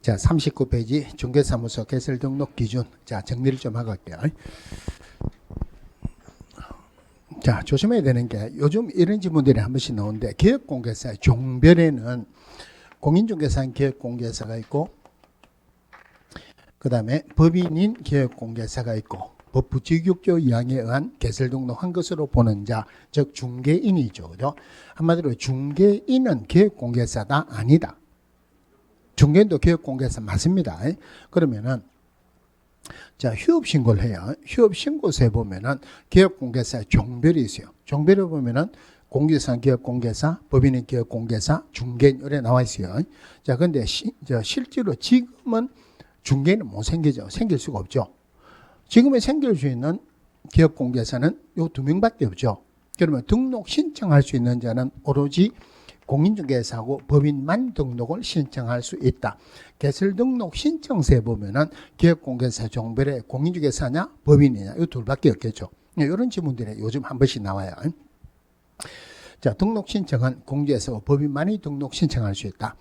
자, 39페이지 중개사무소 개설 등록 기준. 자, 정리를 좀 하고 할게요. 자, 조심해야 되는 게 요즘 이런 질문들이 한 번씩 나오는데, 기업공개사의 종별에는 공인중개사인 기업공개사가 있고, 그 다음에 법인인 기업공개사가 있고, 법부지육조 2항에 의한 개설 등록한 것으로 보는 자, 즉 중개인이죠. 그죠? 한마디로 중개인은 기업공개사다? 아니다. 중개인도 기업공개사 맞습니다. 그러면은 자, 휴업신고를 해요. 휴업신고서에 보면은 기업공개사의 종별이 있어요. 종별에 보면은 공개사, 기업공개사, 법인인 기업공개사, 중개인 이렇게 나와 있어요. 자, 근데 실제로 지금은 중개인은 못 생기죠. 생길 수가 없죠. 지금에 생길 수 있는 기업공개사는 요 두 명밖에 없죠. 그러면 등록 신청할 수 있는 자는 오로지 공인중개사하고 법인만 등록을 신청할 수 있다. 개설 등록 신청서에 보면은 기업공개사 종별에 공인중개사냐 법인이냐 이 둘밖에 없겠죠. 이런 질문들이 요즘 한 번씩 나와요. 자, 등록 신청은 공제에서 법인만이 등록 신청할 수 있다.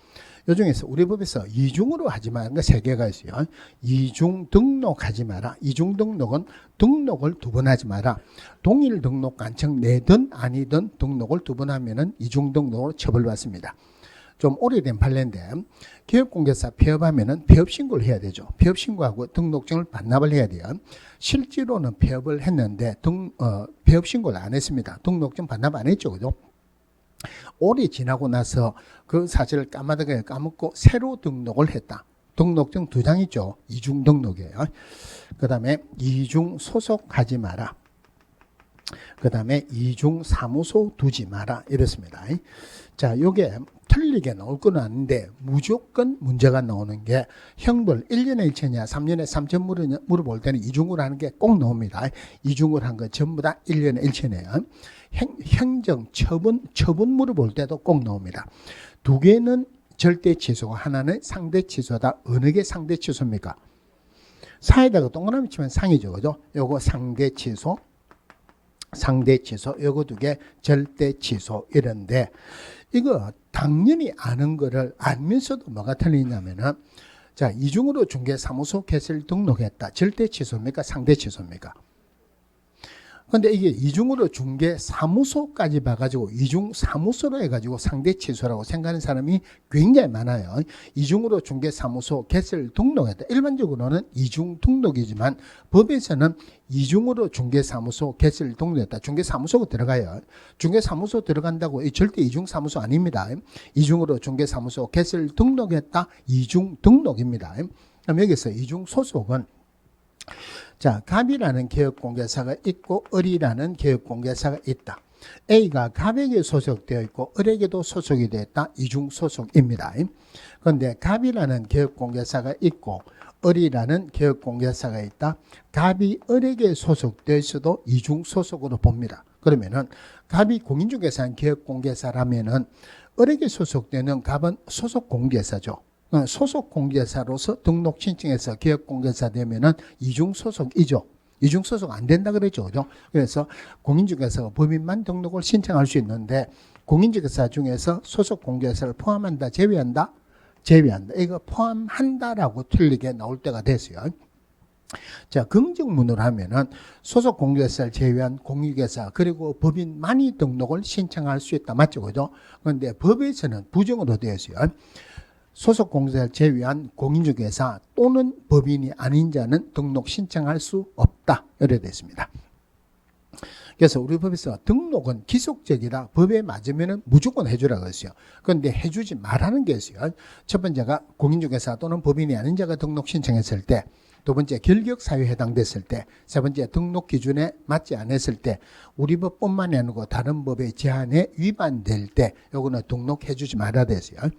요 중에서 우리 법에서 이중으로 하지 마라. 그러니까 세 개가 있어요. 이중 등록하지 마라. 이중 등록은 등록을 두 번 하지 마라. 동일 등록 간청 내든 아니든 등록을 두 번 하면은 이중 등록으로 처벌받습니다. 좀 오래된 판례인데 기업공개사 폐업하면은 폐업신고를 해야 되죠. 폐업신고하고 등록증을 반납을 해야 돼요. 실제로는 폐업을 했는데 폐업신고를 안 했습니다. 등록증 반납 안 했죠. 그죠? 오래 지나고 나서 그 사실을 까마득하게 까먹고 새로 등록을 했다. 등록증 2장 있죠. 이중 등록이에요. 그 다음에 이중 소속하지 마라. 그 다음에 이중 사무소 두지 마라. 이렇습니다. 자, 요게 틀리게 나올 건 아닌데 무조건 문제가 나오는 게 형벌 1년에 1천이냐 3년에 3천 물어볼 때는 이중으로 하는 게 꼭 나옵니다. 이중으로 한 거 전부 다 1년에 1천이에요. 행정 처분 물어볼 때도 꼭 나옵니다. 두 개는 절대 취소고 하나는 상대 취소다. 어느 게 상대 취소입니까? 사에다가 동그라미 치면 상이죠. 그죠? 요거 상대 취소, 요거 두 개 절대 취소 이런데 이거 당연히 아는 거를 알면서도 뭐가 틀리냐면은 자, 이중으로 중개사무소 개설 등록했다. 절대 취소입니까? 상대 취소입니까? 근데 이게 이중으로 중개사무소까지 봐가지고 이중사무소로 해가지고 상대 취소라고 생각하는 사람이 굉장히 많아요. 이중으로 중개사무소 개설 등록했다. 일반적으로는 이중 등록이지만 법에서는 이중으로 중개사무소 개설 등록했다. 중개사무소가 들어가요. 중개사무소 들어간다고 절대 이중사무소 아닙니다. 이중으로 중개사무소 개설 등록했다. 이중 등록입니다. 그럼 여기서 이중소속은 자, 갑이라는 기업공개사가 있고 을이라는 기업공개사가 있다. A가 갑에게 소속되어 있고 을에게도 소속이 되어 있다. 이중소속입니다. 그런데 갑이라는 기업공개사가 있고 을이라는 기업공개사가 있다. 갑이 을에게 소속되어 있어도 이중소속으로 봅니다. 그러면은 갑이 공인중개사인 기업공개사라면은 을에게 소속되는 갑은 소속공개사죠. 소속공개사로서 등록 신청해서 기업공개사 되면은 이중소속이죠. 이중소속 안 된다 그랬죠. 그죠? 그래서 공인중개사가 법인만 등록을 신청할 수 있는데 공인중개사 중에서 소속공개사를 포함한다, 제외한다? 제외한다. 이거 포함한다라고 틀리게 나올 때가 됐어요. 자, 긍정문으로 하면은 소속공개사를 제외한 공인중개사 그리고 법인만이 등록을 신청할 수 있다. 맞죠? 그죠? 그런데 법에서는 부정으로 되어 있어요. 소속공개사를 제외한 공인중개사 또는 법인이 아닌 자는 등록 신청할 수 없다. 이렇게 되어 있습니다. 그래서 우리 법에서 등록은 기속적이라 법에 맞으면 무조건 해주라고 했어요. 그런데 해주지 말라는 게 있어요. 첫 번째가 공인중개사 또는 법인이 아닌 자가 등록 신청했을 때, 두 번째 결격사유에 해당됐을 때, 세 번째 등록 기준에 맞지 않았을 때, 우리 법뿐만이 아니고 다른 법의 제한에 위반될 때 요거는 등록해주지 말아야 됐어요.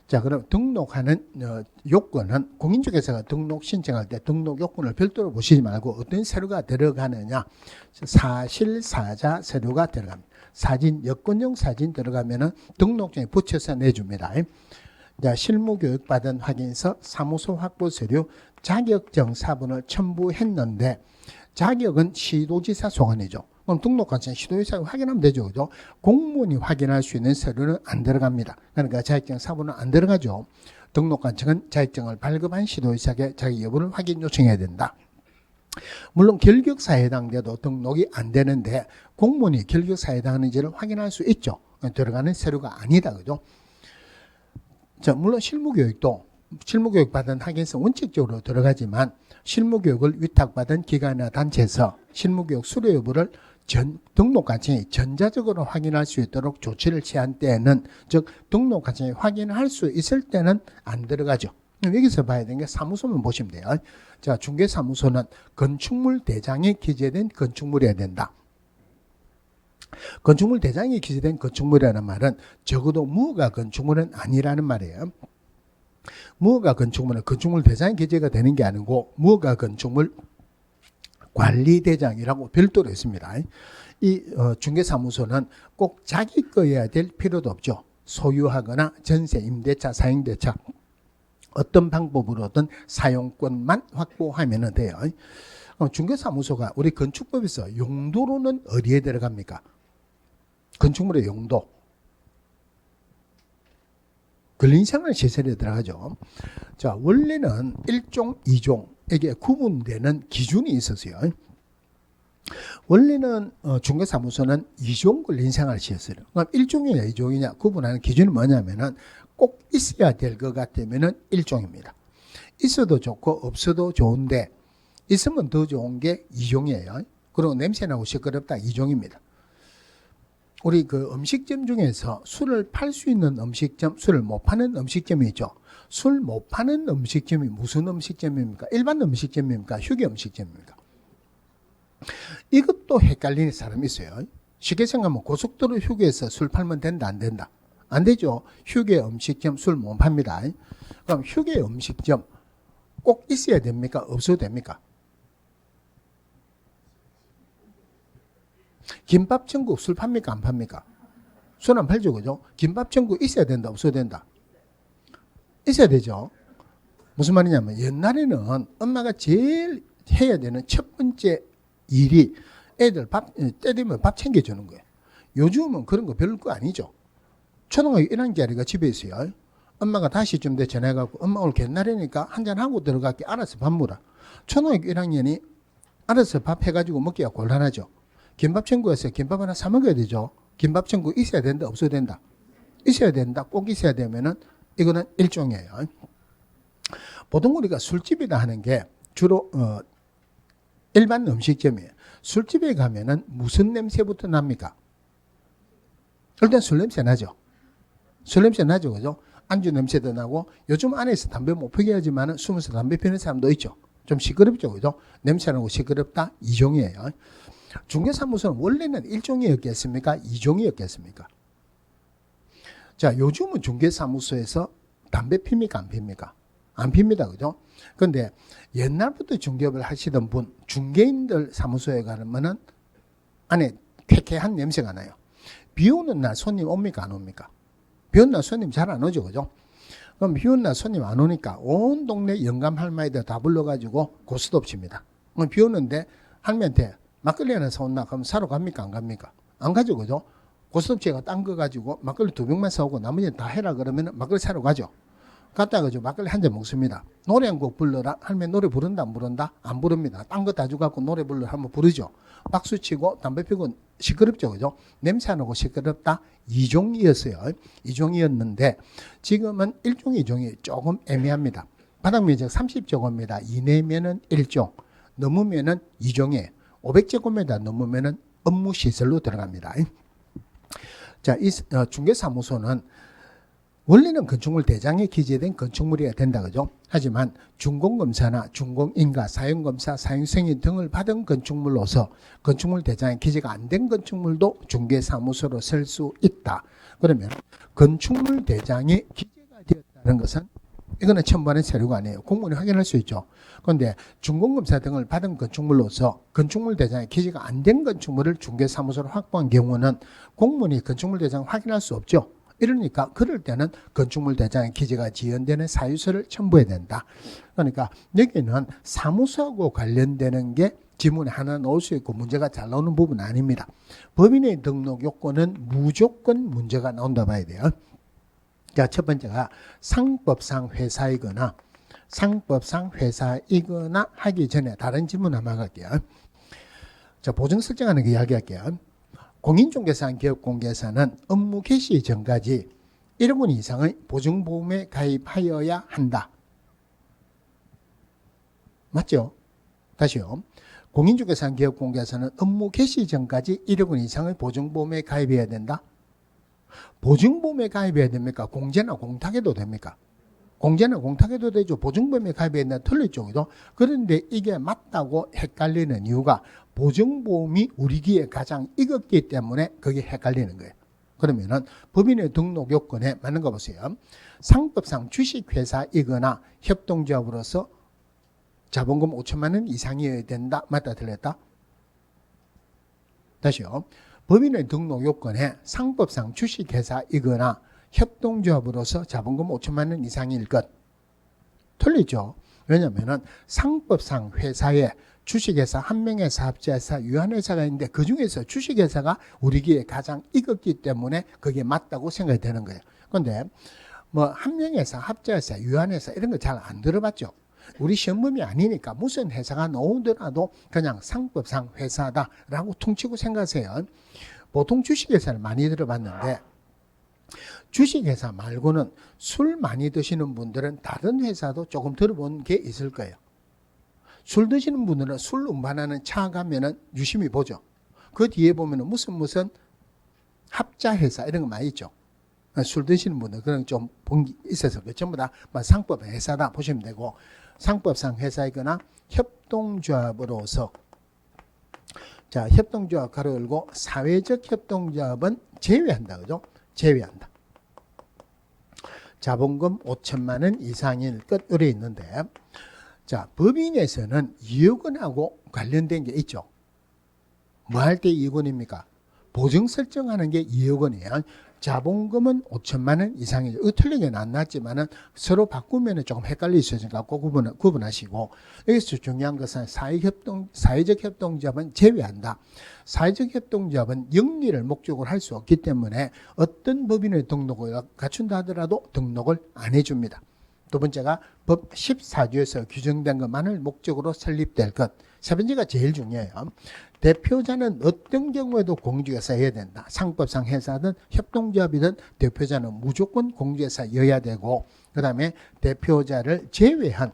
자, 그럼 등록하는 요건은 공인중개사가 등록 신청할 때 등록 요건을 별도로 보시지 말고 어떤 서류가 들어가느냐, 사실사자 서류가 들어갑니다. 사진, 여권용 사진 들어가면은 등록증에 붙여서 내줍니다. 자, 실무교육 받은 확인서, 사무소 확보 서류, 자격증 사본을 첨부했는데 자격은 시도지사 소관이죠. 그럼 등록관청 시도지사가 확인하면 되죠. 그죠? 공무원이 확인할 수 있는 서류는 안 들어갑니다. 그러니까 자격증 사본은 안 들어가죠. 등록관청은 자격증을 발급한 시도의사에게 자기 여부를 확인 요청해야 된다. 물론 결격사에 해당돼도 등록이 안 되는데 공무원이 결격사에 해당하는지를 확인할 수 있죠. 들어가는 서류가 아니다. 그죠? 자, 물론 실무교육도 실무교육 받은 학교에서 원칙적으로 들어가지만 실무교육을 위탁받은 기관이나 단체에서 실무교육 수료 여부를 등록관청이 전자적으로 확인할 수 있도록 조치를 취한 때에는, 즉 등록관청이 확인할 수 있을 때는 안 들어가죠. 여기서 봐야 되는 게 사무소만 보시면 돼요. 자, 중개사무소는 건축물 대장에 기재된 건축물이어야 된다. 건축물 대장에 기재된 건축물이라는 말은 적어도 무허가 건축물은 아니라는 말이에요. 무허가 건축물은 건축물 대장에 기재가 되는 게 아니고 무허가 건축물 관리대장이라고 별도로 있습니다. 이 중개사무소는 꼭 자기 거여야 될 필요도 없죠. 소유하거나 전세, 임대차, 사용대차 어떤 방법으로든 사용권만 확보하면 돼요. 중개사무소가 우리 건축법에서 용도로는 어디에 들어갑니까? 건축물의 용도. 근린생활 시설에 들어가죠. 자, 원래는 1종, 2종에게 구분되는 기준이 있었어요. 원래는 중개사무소는 2종 근린생활 시설. 그럼 1종이냐 2종이냐 구분하는 기준이 뭐냐면은 꼭 있어야 될 것 같으면은 1종입니다. 있어도 좋고 없어도 좋은데 있으면 더 좋은 게 2종이에요. 그리고 냄새나고 시끄럽다 2종입니다. 우리 그 음식점 중에서 술을 팔 수 있는 음식점, 술을 못 파는 음식점이 있죠. 술 못 파는 음식점이 무슨 음식점입니까? 일반 음식점입니까? 휴게 음식점입니까? 이것도 헷갈리는 사람이 있어요. 쉽게 생각하면 고속도로 휴게에서 술 팔면 된다, 안 된다? 안 되죠. 휴게 음식점 술 못 팝니다. 그럼 휴게 음식점 꼭 있어야 됩니까? 없어도 됩니까? 김밥 천국 술 팝니까? 안 팝니까? 술 안 팔죠, 그죠? 김밥 천국 있어야 된다, 없어야 된다? 있어야 되죠. 무슨 말이냐면 옛날에는 엄마가 제일 해야 되는 첫 번째 일이 애들 때 되면 밥 챙겨주는 거예요. 요즘은 그런 거 별거 아니죠. 초등학교 1학년짜리가 집에 있어요. 엄마가 다시쯤 돼 전화해갖고 엄마 오늘 옛날이니까 한잔하고 들어갈게. 알아서 밥 먹으라. 초등학교 1학년이 알아서 밥 해가지고 먹기가 곤란하죠. 김밥 천국에서 김밥 하나 사 먹어야 되죠. 김밥 천국 있어야 된다, 없어야 된다? 있어야 된다. 꼭 있어야 되면은 이거는 일종이에요. 보통 우리가 술집이다 하는 게 주로 일반 음식점이에요. 술집에 가면은 무슨 냄새부터 납니까? 일단 술 냄새 나죠. 술 냄새 나죠, 그죠? 안주 냄새도 나고 요즘 안에서 담배 못 피게 하지만은 숨어서 담배 피는 사람도 있죠. 좀 시끄럽죠, 그죠? 냄새나고 시끄럽다 2종이에요. 중개사무소는 원래는 1종이었겠습니까? 2종이었겠습니까? 자, 요즘은 중개사무소에서 담배 핍니까? 안 핍니까? 안 핍니다, 그죠? 근데 옛날부터 중개업을 하시던 분, 중개인들 사무소에 가면은 안에 쾌쾌한 냄새가 나요. 비 오는 날 손님 옵니까? 안 옵니까? 비 오는 날 손님 잘 안 오죠, 그죠? 그럼 비 오는 날 손님 안 오니까 온 동네 영감 할머니들 다 불러가지고 고스톱 칩니다. 그럼 비 오는데 할머니한테 막걸리 하나 사온나? 그럼 사러 갑니까? 안 갑니까? 안 가죠, 그죠? 고스톱치가 딴 거 가지고 막걸리 2병만 사오고 나머지는 다 해라 그러면 막걸리 사러 가죠. 갔다가 막걸리 한 잔 먹습니다. 노래 한 곡 불러라. 할머니 노래 부른다, 안 부른다? 안 부릅니다. 딴 거 다 주갖고 노래 불러 한번 부르죠. 박수 치고 담배 피고 시끄럽죠, 그죠? 냄새 안 나고 시끄럽다. 2종이었어요. 2종이었는데 지금은 1종, 2종이 조금 애매합니다. 바닥 면적 30제곱미터 이내면은 1종, 넘으면은 2종이에요. 500제곱미터 넘으면은 업무시설로 들어갑니다. 자, 이 중개사무소는 원래는 건축물 대장에 기재된 건축물이어야 된다, 그죠? 하지만 준공검사나 준공인가, 사용검사, 사용승인 등을 받은 건축물로서 건축물 대장에 기재가 안 된 건축물도 중개사무소로 쓸 수 있다. 그러면 건축물 대장에 기재가 되었다는 것은 이거는 첨부하는 서류가 아니에요. 공무원이 확인할 수 있죠. 그런데 준공검사 등을 받은 건축물로서 건축물 대장에 기재가 안 된 건축물을 중개사무소로 확보한 경우는 공무원이 건축물 대장을 확인할 수 없죠. 이러니까 그럴 때는 건축물 대장에 기재가 지연되는 사유서를 첨부해야 된다. 그러니까 여기는 사무소하고 관련되는 게 지문에 하나 넣을 수 있고 문제가 잘 나오는 부분은 아닙니다. 법인의 등록 요건은 무조건 문제가 나온다 봐야 돼요. 자, 첫 번째가 상법상 회사이거나 하기 전에 다른 질문 한번 할게요. 자, 보증 설정하는 거 이야기할게요. 공인중개사랑 기업공개사는 업무 개시 전까지 1억 원 이상의 보증보험에 가입하여야 한다. 맞죠? 다시요. 공인중개사랑 기업공개사는 업무 개시 전까지 1억 원 이상의 보증보험에 가입해야 된다. 보증보험에 가입해야 됩니까? 공제나 공탁해도 됩니까? 공제나 공탁해도 되죠. 보증보험에 가입해야 된다. 틀렸죠. 그죠? 그런데 이게 맞다고 헷갈리는 이유가 보증보험이 우리 귀에 가장 익었기 때문에 그게 헷갈리는 거예요. 그러면은 법인의 등록 요건에 맞는 거 보세요. 상법상 주식회사이거나 협동조합으로서 자본금 5천만 원 이상이어야 된다. 맞다 틀렸다? 다시요. 법인의 등록 요건에 상법상 주식회사이거나 협동조합으로서 자본금 5천만 원 이상일 것. 틀리죠. 왜냐하면 상법상 회사에 주식회사, 한 명의 사업자회사, 유한회사가 있는데 그 중에서 주식회사가 우리 귀에 가장 익었기 때문에 그게 맞다고 생각이 되는 거예요. 그런데 뭐 한 명의 사업자회사, 유한회사 이런 거 잘 안 들어봤죠. 우리 시험범위 아니니까 무슨 회사가 나오더라도 그냥 상법상 회사다라고 퉁치고 생각하세요. 보통 주식회사를 많이 들어봤는데 주식회사 말고는 술 많이 드시는 분들은 다른 회사도 조금 들어본 게 있을 거예요. 술 드시는 분들은 술 운반하는 차 가면은 유심히 보죠. 그 뒤에 보면은 무슨 합자회사 이런 거 많이 있죠. 술 드시는 분들 그런 좀 본 게 있어서 전부 다 상법 회사다 보시면 되고 상법상 회사이거나 협동조합으로서 자 협동조합 가로 열고 사회적 협동조합은 제외한다. 그죠? 제외한다. 자본금 5천만 원 이상일 것 의뢰 있는데 자 법인에서는 2억 원하고 관련된 게 있죠. 뭐 할 때 2억 원입니까? 보증 설정하는 게 2억 원이에요. 자본금은 5천만 원 이상이죠. 틀리게는 안 났지만은 서로 바꾸면 조금 헷갈릴 수 있으니까 꼭 구분하시고 여기서 중요한 것은 사회적 협동조합은 제외한다. 사회적 협동조합은 영리를 목적으로 할 수 없기 때문에 어떤 법인의 등록을 갖춘다 하더라도 등록을 안 해줍니다. 두 번째가 법 14조에서 규정된 것만을 목적으로 설립될 것. 세 번째가 제일 중요해요. 대표자는 어떤 경우에도 공인중개사여야 된다. 상법상 회사든 협동조합이든 대표자는 무조건 공인중개사여야 되고 그 다음에 대표자를 제외한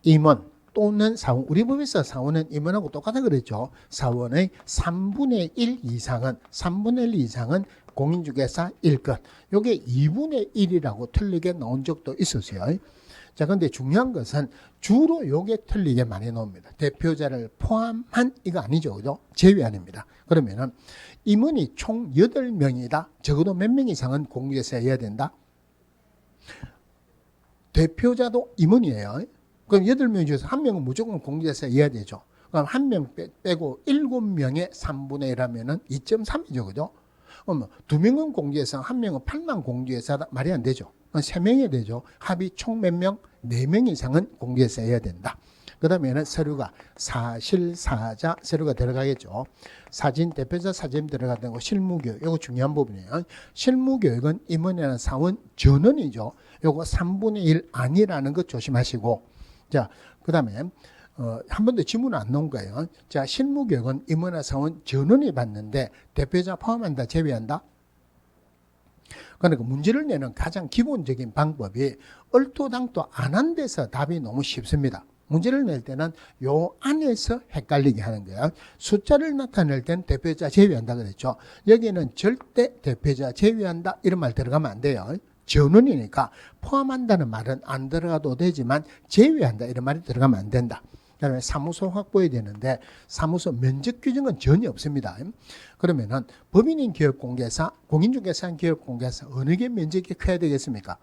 임원 또는 사원, 우리 법에서 사원은 임원하고 똑같아 그랬죠. 사원의 3분의 1 이상은 공인중개사일 것. 이게 2분의 1이라고 틀리게 나온 적도 있었어요. 자, 근데 중요한 것은 주로 요게 틀리게 많이 나옵니다. 대표자를 포함한 이거 아니죠. 그죠? 제외 아닙니다. 그러면은 임원이 총 8명이다. 적어도 몇 명 이상은 공인중개사여야 된다. 대표자도 임원이에요. 그럼 8명 중에서 1명은 무조건 공인중개사여야 되죠. 그럼 1명 빼고 7명의 3분의 1 하면은 2.3이죠. 그죠? 그럼 2명은 공인중개사, 1명은 8만 공인중개사다. 말이 안 되죠. 3명이 되죠. 합의 총 몇 명? 4명 이상은 공개해야 된다. 그 다음에는 서류가 사실사자 서류가 들어가겠죠. 사진, 대표자 사진 들어가는 거 실무교육. 이거 중요한 부분이에요. 실무교육은 임원이나 사원 전원이죠. 이거 3분의 1 아니라는 거 조심하시고. 자, 그 다음에 한 번도 질문 안 나온 거예요. 자, 실무교육은 임원이나 사원 전원이 받는데 대표자 포함한다, 제외한다? 그러니까 문제를 내는 가장 기본적인 방법이 얼토당토 안 한 데서 답이 너무 쉽습니다. 문제를 낼 때는 요 안에서 헷갈리게 하는 거예요. 숫자를 나타낼 땐 대표자 제외한다 그랬죠. 여기는 절대 대표자 제외한다 이런 말 들어가면 안 돼요. 전원이니까 포함한다는 말은 안 들어가도 되지만 제외한다 이런 말이 들어가면 안 된다. 그다음에 사무소 확보해야 되는데 사무소 면적 규정은 전혀 없습니다. 그러면은 법인인 기업공개사, 공인중개사인 기업공개사 어느 게 면적이 커야 되겠습니까?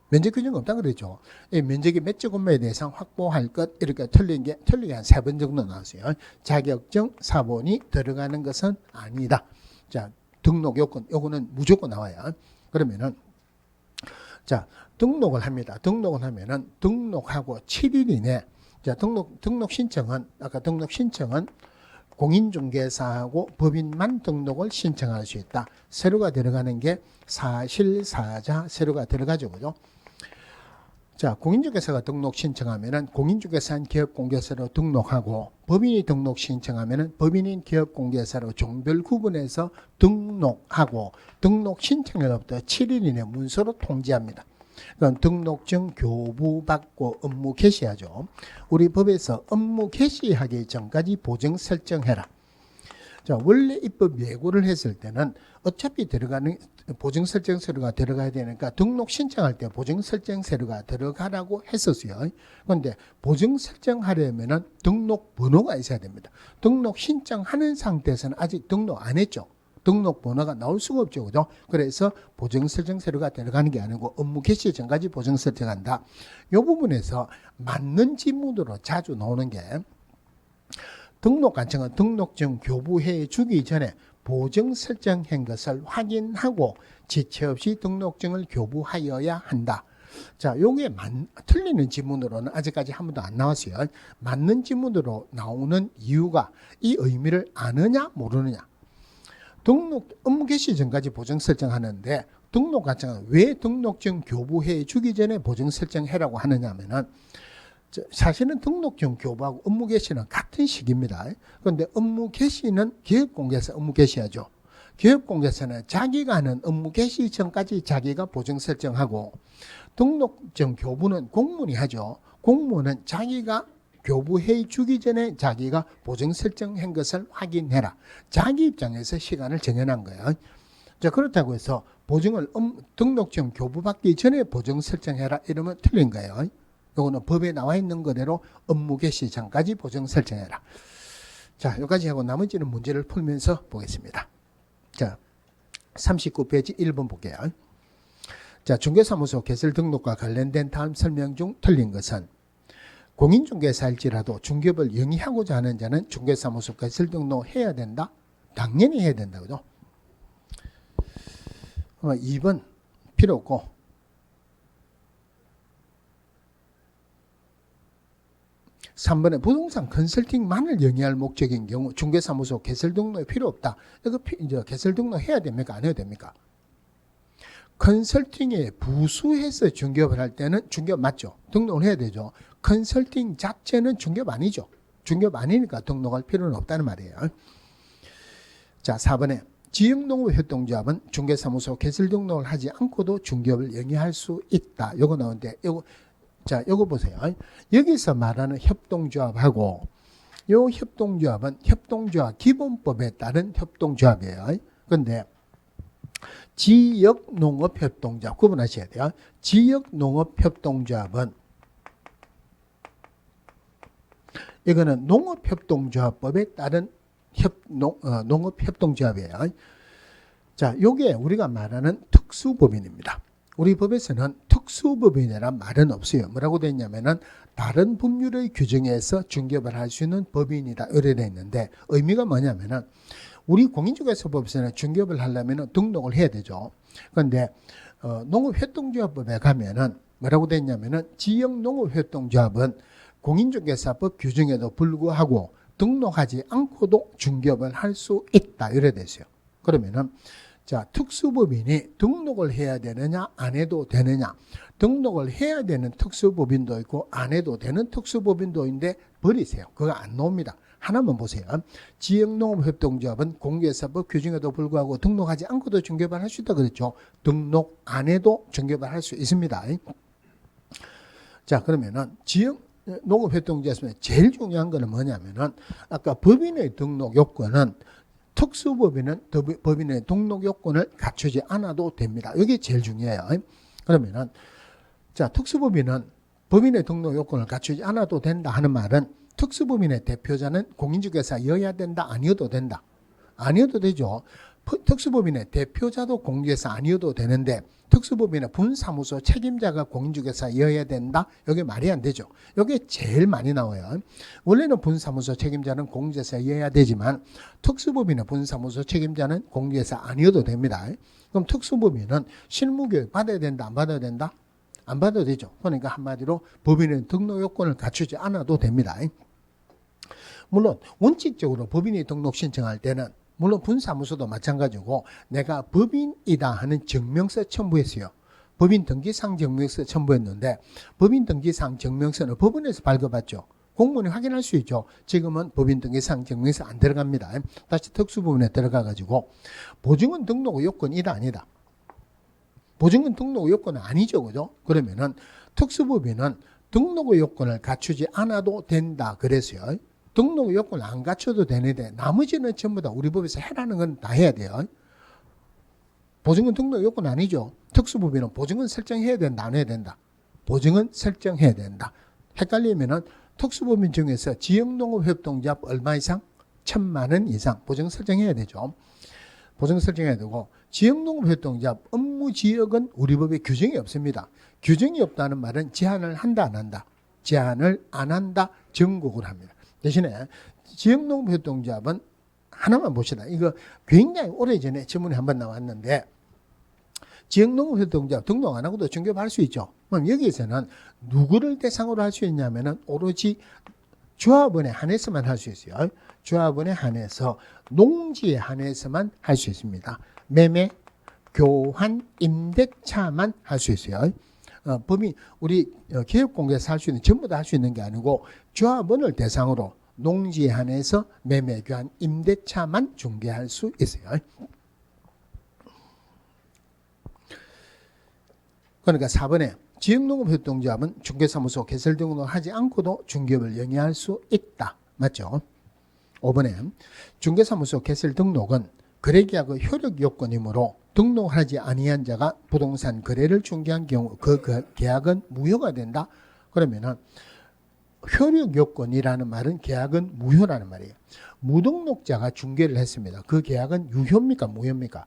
면적 규정 없다 그랬죠. 이 면적이 몇 제곱미터 이상 확보할 것 이렇게 틀리게 한 3번 정도 나왔어요. 자격증 사본이 들어가는 것은 아니다. 자, 등록 요건 요거는 무조건 나와요. 그러면은 자, 등록을 합니다. 등록을 하면은 등록하고 7일 이내 자, 등록 신청은 아까 등록 신청은 공인중개사하고 법인만 등록을 신청할 수 있다. 세로가 들어가는 게 사실사자 세로가 들어가죠. 그죠? 자, 공인중개사가 등록 신청하면은 공인중개사인 기업공개사로 등록하고 법인이 등록 신청하면은 법인인 기업공개사로 종별 구분해서 등록하고 등록 신청일로부터 7일 이내 문서로 통지합니다. 그럼 등록증 교부받고 업무 개시하죠. 우리 법에서 업무 개시하기 전까지 보증 설정해라. 자, 원래 입법 예고를 했을 때는 어차피 들어가는 보증 설정 서류가 들어가야 되니까 등록 신청할 때 보증 설정 서류가 들어가라고 했었어요. 그런데 보증 설정하려면은 등록 번호가 있어야 됩니다. 등록 신청하는 상태에서는 아직 등록 안 했죠. 등록 번호가 나올 수가 없죠. 그죠? 그래서 보증 설정 서류가 들어가는 게 아니고 업무 개시 전까지 보증 설정한다. 이 부분에서 맞는 지문으로 자주 나오는 게 등록관청은 등록증 교부해 주기 전에 보증 설정한 것을 확인하고 지체 없이 등록증을 교부하여야 한다. 자, 요게 틀리는 지문으로는 아직까지 한 번도 안 나왔어요. 맞는 지문으로 나오는 이유가 이 의미를 아느냐 모르느냐. 업무 개시 전까지 보증 설정하는데 등록관청은 왜 등록증 교부해 주기 전에 보증 설정해라고 하느냐 하면은 사실은 등록증 교부하고 업무 개시는 같은 시기입니다. 그런데 업무 개시는 기업공개사 업무 개시하죠. 기업공개사는 자기가 하는 업무 개시 전까지 자기가 보증 설정하고 등록증 교부는 공무원이 하죠. 공무원은 자기가 교부해 주기 전에 자기가 보증 설정한 것을 확인해라. 자기 입장에서 시간을 정해놓은 거예요. 자, 그렇다고 해서 등록증 교부받기 전에 보증 설정해라 이러면 틀린 거예요. 요거는 법에 나와 있는 거대로 업무 개시 전까지 보증 설정해라. 자, 여기까지 하고 나머지는 문제를 풀면서 보겠습니다. 자, 39페이지 1번 볼게요. 자, 중개사무소 개설 등록과 관련된 다음 설명 중 틀린 것은 공인중개사일지라도 중개업을 영위하고자 하는 자는 중개사무소 개설 등록해야 된다? 당연히 해야 된다. 그죠? 2번 필요 없고 3번에 부동산 컨설팅만을 영위할 목적인 경우 중개사무소 개설 등록이 필요 없다. 이거 이제 개설 등록해야 됩니까? 안 해야 됩니까? 컨설팅에 부수해서 중개업을 할 때는 중개업 맞죠? 등록을 해야 되죠. 컨설팅 자체는 중개업 아니죠. 중개업 아니니까 등록할 필요는 없다는 말이에요. 자, 4번에 지역농업협동조합은 중개사무소 개설 등록을 하지 않고도 중개업을 영위할 수 있다. 요거 나오는데 요거 보세요. 여기서 말하는 협동조합하고 요 협동조합은 협동조합 기본법에 따른 협동조합이에요. 그런데 지역농업협동조합 구분하셔야 돼요. 지역농업협동조합은 이거는 농업협동조합법에 따른 농업협동조합이에요. 자, 요게 우리가 말하는 특수법인입니다. 우리 법에서는 특수법인이라는 말은 없어요. 뭐라고 되어 있냐면은 다른 법률의 규정에서 중개업을 할 수 있는 법인이다. 이래 되어 있는데 의미가 뭐냐면은 우리 공인중개사법에서는 중개업을 하려면 등록을 해야 되죠. 그런데 농업협동조합법에 가면은 뭐라고 되어 있냐면은 지역농업협동조합은 공인중개사법 규정에도 불구하고 등록하지 않고도 중개업을 할 수 있다. 이래 되어 있어요. 그러면은 자, 특수법인이 등록을 해야 되느냐 안 해도 되느냐. 등록을 해야 되는 특수법인도 있고 안 해도 되는 특수법인도 있는데 버리세요. 그거 안 나옵니다. 하나만 보세요. 지역농업협동조합은 공개사법 규정에도 불구하고 등록하지 않고도 중개업을 할 수 있다 그랬죠. 등록 안 해도 중개업을 할 수 있습니다. 자, 그러면은 지역농업협동조합에서 제일 중요한 거는 뭐냐면은 아까 법인의 등록 요건은 특수법인은 법인의 등록 요건을 갖추지 않아도 됩니다. 이게 제일 중요해요. 그러면은 자, 특수법인은 법인의 등록 요건을 갖추지 않아도 된다 하는 말은 특수법인의 대표자는 공인중개사여야 된다, 아니어도 된다. 아니어도 되죠. 특수법인의 대표자도 공인중개사 아니어도 되는데 특수법인의 분사무소 책임자가 공인중개사여야 된다? 이게 말이 안 되죠. 이게 제일 많이 나와요. 원래는 분사무소 책임자는 공인중개사여야 되지만 특수법인의 분사무소 책임자는 공인중개사 아니어도 됩니다. 그럼 특수법인은 실무교육 받아야 된다, 안 받아야 된다? 안 받아도 되죠. 그러니까 한마디로 법인의 등록 요건을 갖추지 않아도 됩니다. 물론 원칙적으로 법인이 등록 신청할 때는 물론 분사무소도 마찬가지고 내가 법인이다 하는 증명서 첨부했어요. 법인 등기상 증명서 첨부했는데 법인 등기상 증명서는 법원에서 발급받죠. 공무원이 확인할 수 있죠. 지금은 법인 등기상 증명서 안 들어갑니다. 다시 특수부분에 들어가가지고 보증은 등록 요건이다 아니다. 보증은 등록 요건은 아니죠. 그죠? 그러면은 특수법인은 등록 요건을 갖추지 않아도 된다 그랬어요. 등록 요건을 안 갖춰도 되는데 나머지는 전부 다 우리 법에서 해라는 건 다 해야 돼요. 보증은 등록 요건 아니죠. 특수법인은 보증은 설정해야 된다 안 해야 된다. 보증은 설정해야 된다. 헷갈리면은 특수법인 중에서 지역농업협동조합 얼마 이상? 1,000만 원 이상 보증 설정해야 되죠. 보증 설정해야 되고 지역농업협동조합 업무지역은 우리 법에 규정이 없습니다. 규정이 없다는 말은 제한을 한다 안 한다? 제한을 안 한다 정국을 합니다. 대신에 지역농업협동조합은 하나만 봅시다. 이거 굉장히 오래전에 질문이 한번 나왔는데 지역농업협동조합 등록 안 하고도 중개업할 수 있죠. 그럼 여기에서는 누구를 대상으로 할 수 있냐면은 오로지 조합원에 한해서만 할 수 있어요. 조합원에 한해서 농지에 한해서만 할 수 있습니다. 매매, 교환, 임대차만 할 수 있어요. 법이 우리 기업공개에서 할 수 있는 전부 다 할 수 있는 게 아니고 조합원을 대상으로 농지에 한해서 매매, 교환, 임대차만 중개할 수 있어요. 그러니까 4번에 지역농업협동조합은 중개사무소 개설 등록을 하지 않고도 중개업을 영위할 수 있다. 맞죠? 5번에 중개사무소 개설 등록은 거래계약의 효력 요건이므로 등록하지 아니한 자가 부동산 거래를 중개한 경우 그 계약은 무효가 된다. 그러면은 효력 요건이라는 말은 계약은 무효라는 말이에요. 무등록자가 중개를 했습니다. 그 계약은 유효입니까? 무효입니까?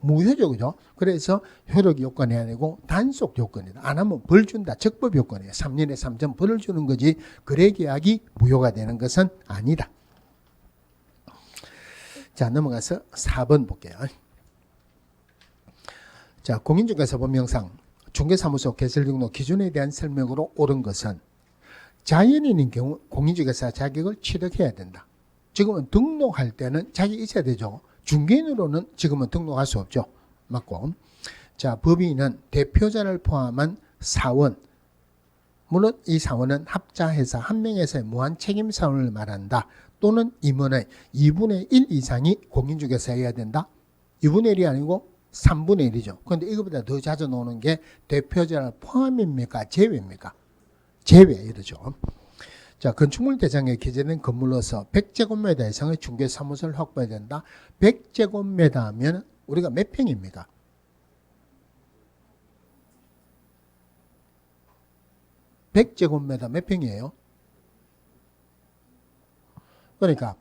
무효죠. 그죠? 그래서 효력 요건이 아니고 단속 요건이다. 안 하면 벌 준다. 적법 요건이에요. 3년에 3점 벌을 주는 거지 거래 계약이 무효가 되는 것은 아니다. 자, 넘어가서 4번 볼게요. 자, 공인중개사법령상 중개사무소 개설 등록 기준에 대한 설명으로 옳은 것은 자연인인 경우 공인중개사 자격을 취득해야 된다. 지금은 등록할 때는 자격이 있어야 되죠. 중개인으로는 지금은 등록할 수 없죠. 맞고. 자, 법인은 대표자를 포함한 사원, 물론 이 사원은 합자해서 한 명에서의 무한 책임 사원을 말한다. 또는 임원의 2분의 1 이상이 공인중개사여야 된다. 2분의 1이 아니고 3분의 1이죠. 그런데 이것보다 더 자주 나오는 게 대표자를 포함입니까? 제외입니까? 제외 이러죠. 자, 건축물 대장에 기재된 건물로서 100제곱미터 이상의 중개사무소를 확보해야 된다. 100제곱미터 하면 우리가 몇 평입니까? (100제곱미터) 몇 평이에요? 그러니까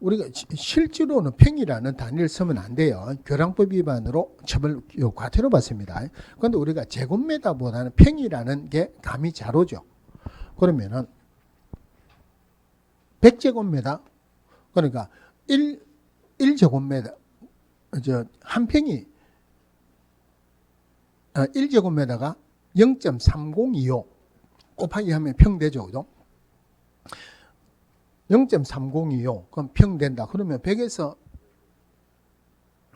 우리가 실제로는 평이라는 단위를 쓰면 안 돼요. 교량법 위반으로 처벌 과태료 받습니다. 그런데 우리가 제곱미터보다는 평이라는 게 감이 잘 오죠. 그러면은 100제곱미터 그러니까 1제곱미터 한 평이 1제곱미터가 0.3025 곱하기 하면 평 되죠. 그죠? 0.3025 그럼 평 된다. 그러면 100에서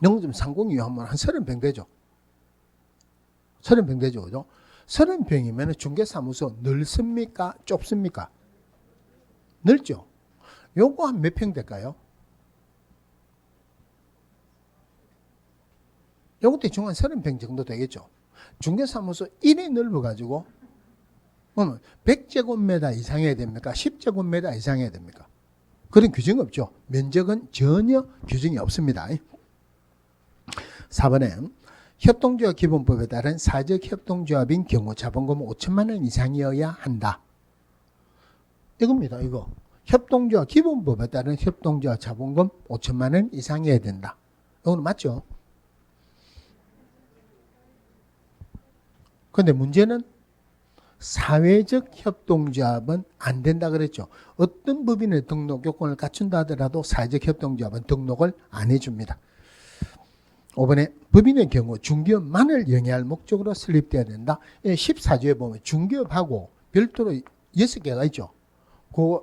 0.302 하면 한 30평 되죠. 30평 되죠. 그죠? 30평이면 중개사무소 넓습니까? 좁습니까? 넓죠. 요거 한 몇 평 될까요? 요것도 대충 한 30평 정도 되겠죠. 중개사무소 1이 넓어가지고 100제곱미터 이상해야 됩니까? 10제곱미터 이상해야 됩니까? 그런 규정이 없죠. 면적은 전혀 규정이 없습니다. 4번에 협동조합 기본법에 따른 사적 협동조합인 경우 자본금 5천만 원 이상이어야 한다. 이겁니다. 이거. 협동조합 기본법에 따른 협동조합 자본금 5천만 원 이상이어야 된다. 이거는 맞죠? 그런데 문제는 사회적 협동조합은 안 된다 그랬죠. 어떤 법인의 등록 요건을 갖춘다 하더라도 사회적 협동조합은 등록을 안 해줍니다. 5번에 법인의 경우 중개업만을 영위할 목적으로 설립되어야 된다. 14조에 보면 중개업하고 별도로 6개가 있죠. 그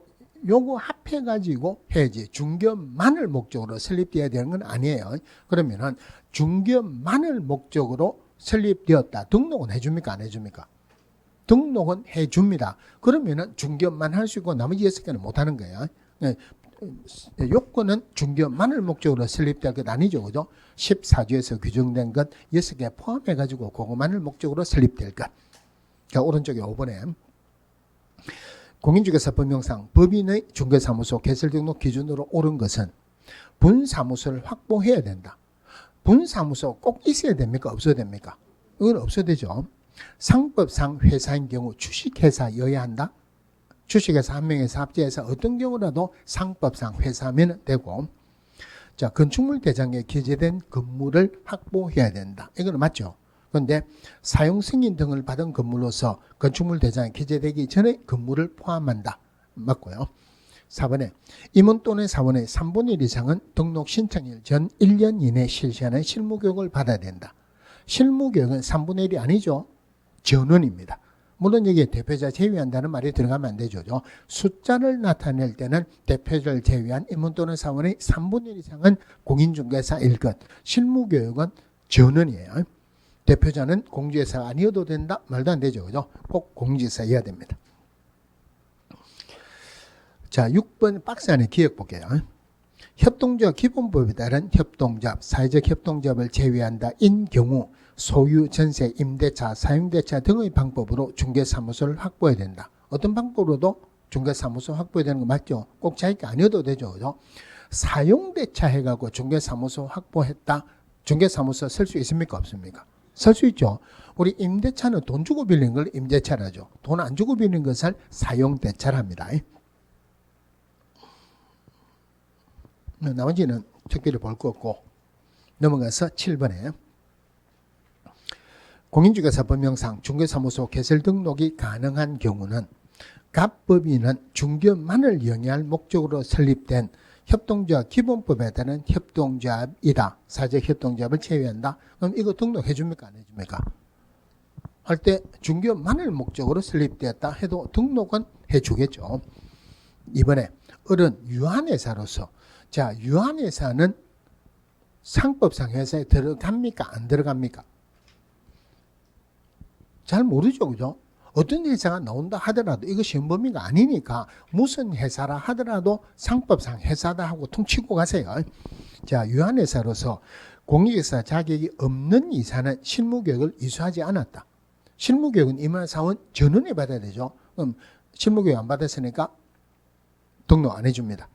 요거 합해가지고 해야지. 중개업만을 목적으로 설립되어야 되는 건 아니에요. 그러면은 중개업만을 목적으로 설립되었다. 등록은 해줍니까? 안 해줍니까? 등록은 해줍니다. 그러면은 중개업만 할 수 있고 나머지 6개는 못하는 거예요. 요건은 중개업만을 목적으로 설립될 것 아니죠. 그죠? 14조에서 규정된 것 6개 포함해가지고 그것만을 목적으로 설립될 것. 자, 오른쪽에 5번에 공인중개사법령상 법인의 중개사무소 개설등록 기준으로 옳은 것은 분사무소를 확보해야 된다. 분사무소 꼭 있어야 됩니까? 없어야 됩니까? 이건 없어야 되죠. 상법상 회사인 경우 주식회사여야 한다. 주식회사 한 명에서 합제해서 어떤 경우라도 상법상 회사면 되고, 자, 건축물 대장에 기재된 건물을 확보해야 된다. 이거는 맞죠. 그런데 사용 승인 등을 받은 건물로서 건축물 대장에 기재되기 전에 건물을 포함한다. 맞고요. 4번에 임원 또는 사원의 3분의 1 이상은 등록 신청일 전 1년 이내 실시하는 실무교육을 받아야 된다. 실무교육은 3분의 1이 아니죠. 전원입니다. 물론 여기에 대표자 제외한다는 말이 들어가면 안 되죠. 숫자를 나타낼 때는 대표자를 제외한 임원 또는 사원의 3분의 1 이상은 공인중개사일 것. 실무교육은 전원이에요. 대표자는 공직회사가 아니어도 된다? 말도 안 되죠. 그죠? 꼭 공직회사여야 됩니다. 자, 6번 박스 안에 기억 볼게요. 협동조합 기본법에 따른 협동조합, 사회적 협동조합을 제외한다. 인 경우 소유, 전세, 임대차, 사용대차 등의 방법으로 중개사무소를 확보해야 된다. 어떤 방법으로도 중개사무소 확보해야 되는 거 맞죠? 꼭 자기가 아니어도 되죠. 그죠? 사용대차 해가지고 중개사무소 확보했다. 중개사무소 쓸 수 있습니까? 없습니까? 쓸 수 있죠. 우리 임대차는 돈 주고 빌린 걸 임대차라죠. 돈 안 주고 빌린 것을 사용대차랍니다. 나머지는 특별히 볼 거 없고 넘어가서 7번에 공인중개사법령상 중개사무소 개설 등록이 가능한 경우는 각 법인은 중개업만을 영위할 목적으로 설립된 협동조합 기본법에 따른 협동조합이다. 사회적 협동조합을 제외한다. 그럼 이거 등록해 줍니까? 안 해줍니까? 할 때 중개업만을 목적으로 설립되었다 해도 등록은 해주겠죠. 이번에 어른 유한회사로서, 자, 유한회사는 상법상 회사에 들어갑니까? 안 들어갑니까? 잘 모르죠. 그죠? 어떤 회사가 나온다 하더라도 이거 시험 범위가 아니니까 무슨 회사라 하더라도 상법상 회사다 하고 퉁치고 가세요. 자, 유한회사로서 공익회사 자격이 없는 이사는 실무교육을 이수하지 않았다. 실무교육은 임원사원 전원이 받아야 되죠. 그럼 실무교육 안 받았으니까 등록 안 해줍니다.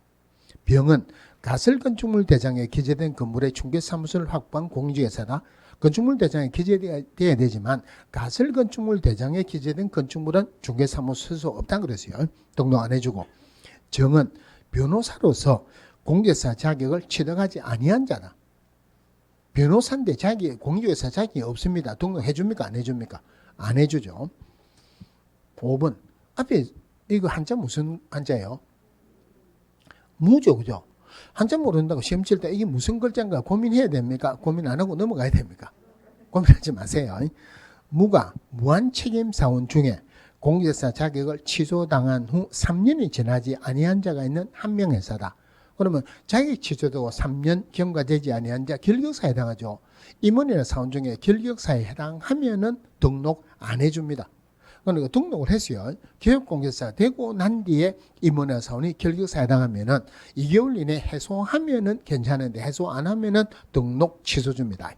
병은 가설건축물 대장에 기재된 건물의 중개사무소를 확보한 공직회사다. 건축물 대장에 기재되어야 되지만 가설건축물 대장에 기재된 건축물은 중개사무소 쓸 수 없다 그랬어요. 등록 안 해주고. 정은 변호사로서 공개사 자격을 취득하지 아니한 자다. 변호사인데 공직회사 자격이 없습니다. 등록해 줍니까? 안 해줍니까? 안 해주죠. 5번 앞에 이거 한자 무슨 한자예요? 무죠. 그죠? 한자 모른다고 시험 칠 때 이게 무슨 글자인가 고민해야 됩니까? 고민 안 하고 넘어가야 됩니까? 고민하지 마세요. 무가 무한책임사원 중에 공직회사 자격을 취소당한 후 3년이 지나지 아니한 자가 있는 한 명 회사다. 그러면 자격 취소되고 3년 경과되지 아니한 자 결격사에 해당하죠. 임원이나 사원 중에 결격사에 해당하면은 등록 안 해줍니다. 그러니까 등록을 했어요. 교육공개사 되고 난 뒤에 임원이나 사원이 결격사에 해당하면은 2개월 이내 해소하면은 괜찮은데 해소 안 하면은 등록 취소 줍니다.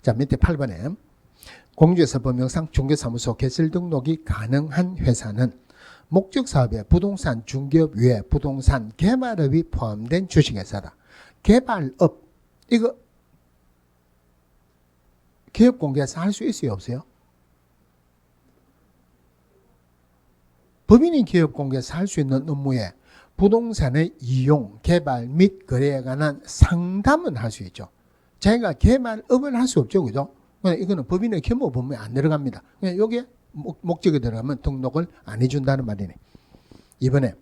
자, 밑에 8번에 공직회사법령상 중개사무소 개설 등록이 가능한 회사는 목적사업에 부동산 중개업 외에 부동산 개발업이 포함된 주식회사다. 개발업, 이거 기업공개사 할 수 있어요? 없어요? 법인이 기업공개사 할 수 있는 업무에 부동산의 이용, 개발 및 거래에 관한 상담은 할 수 있죠. 자기가 개발업을 할 수 없죠. 그죠? 이거는 법인의 규모 범위에 안 들어갑니다. 여기에 목적이 들어가면 등록을 안 해준다는 말이네. 이번에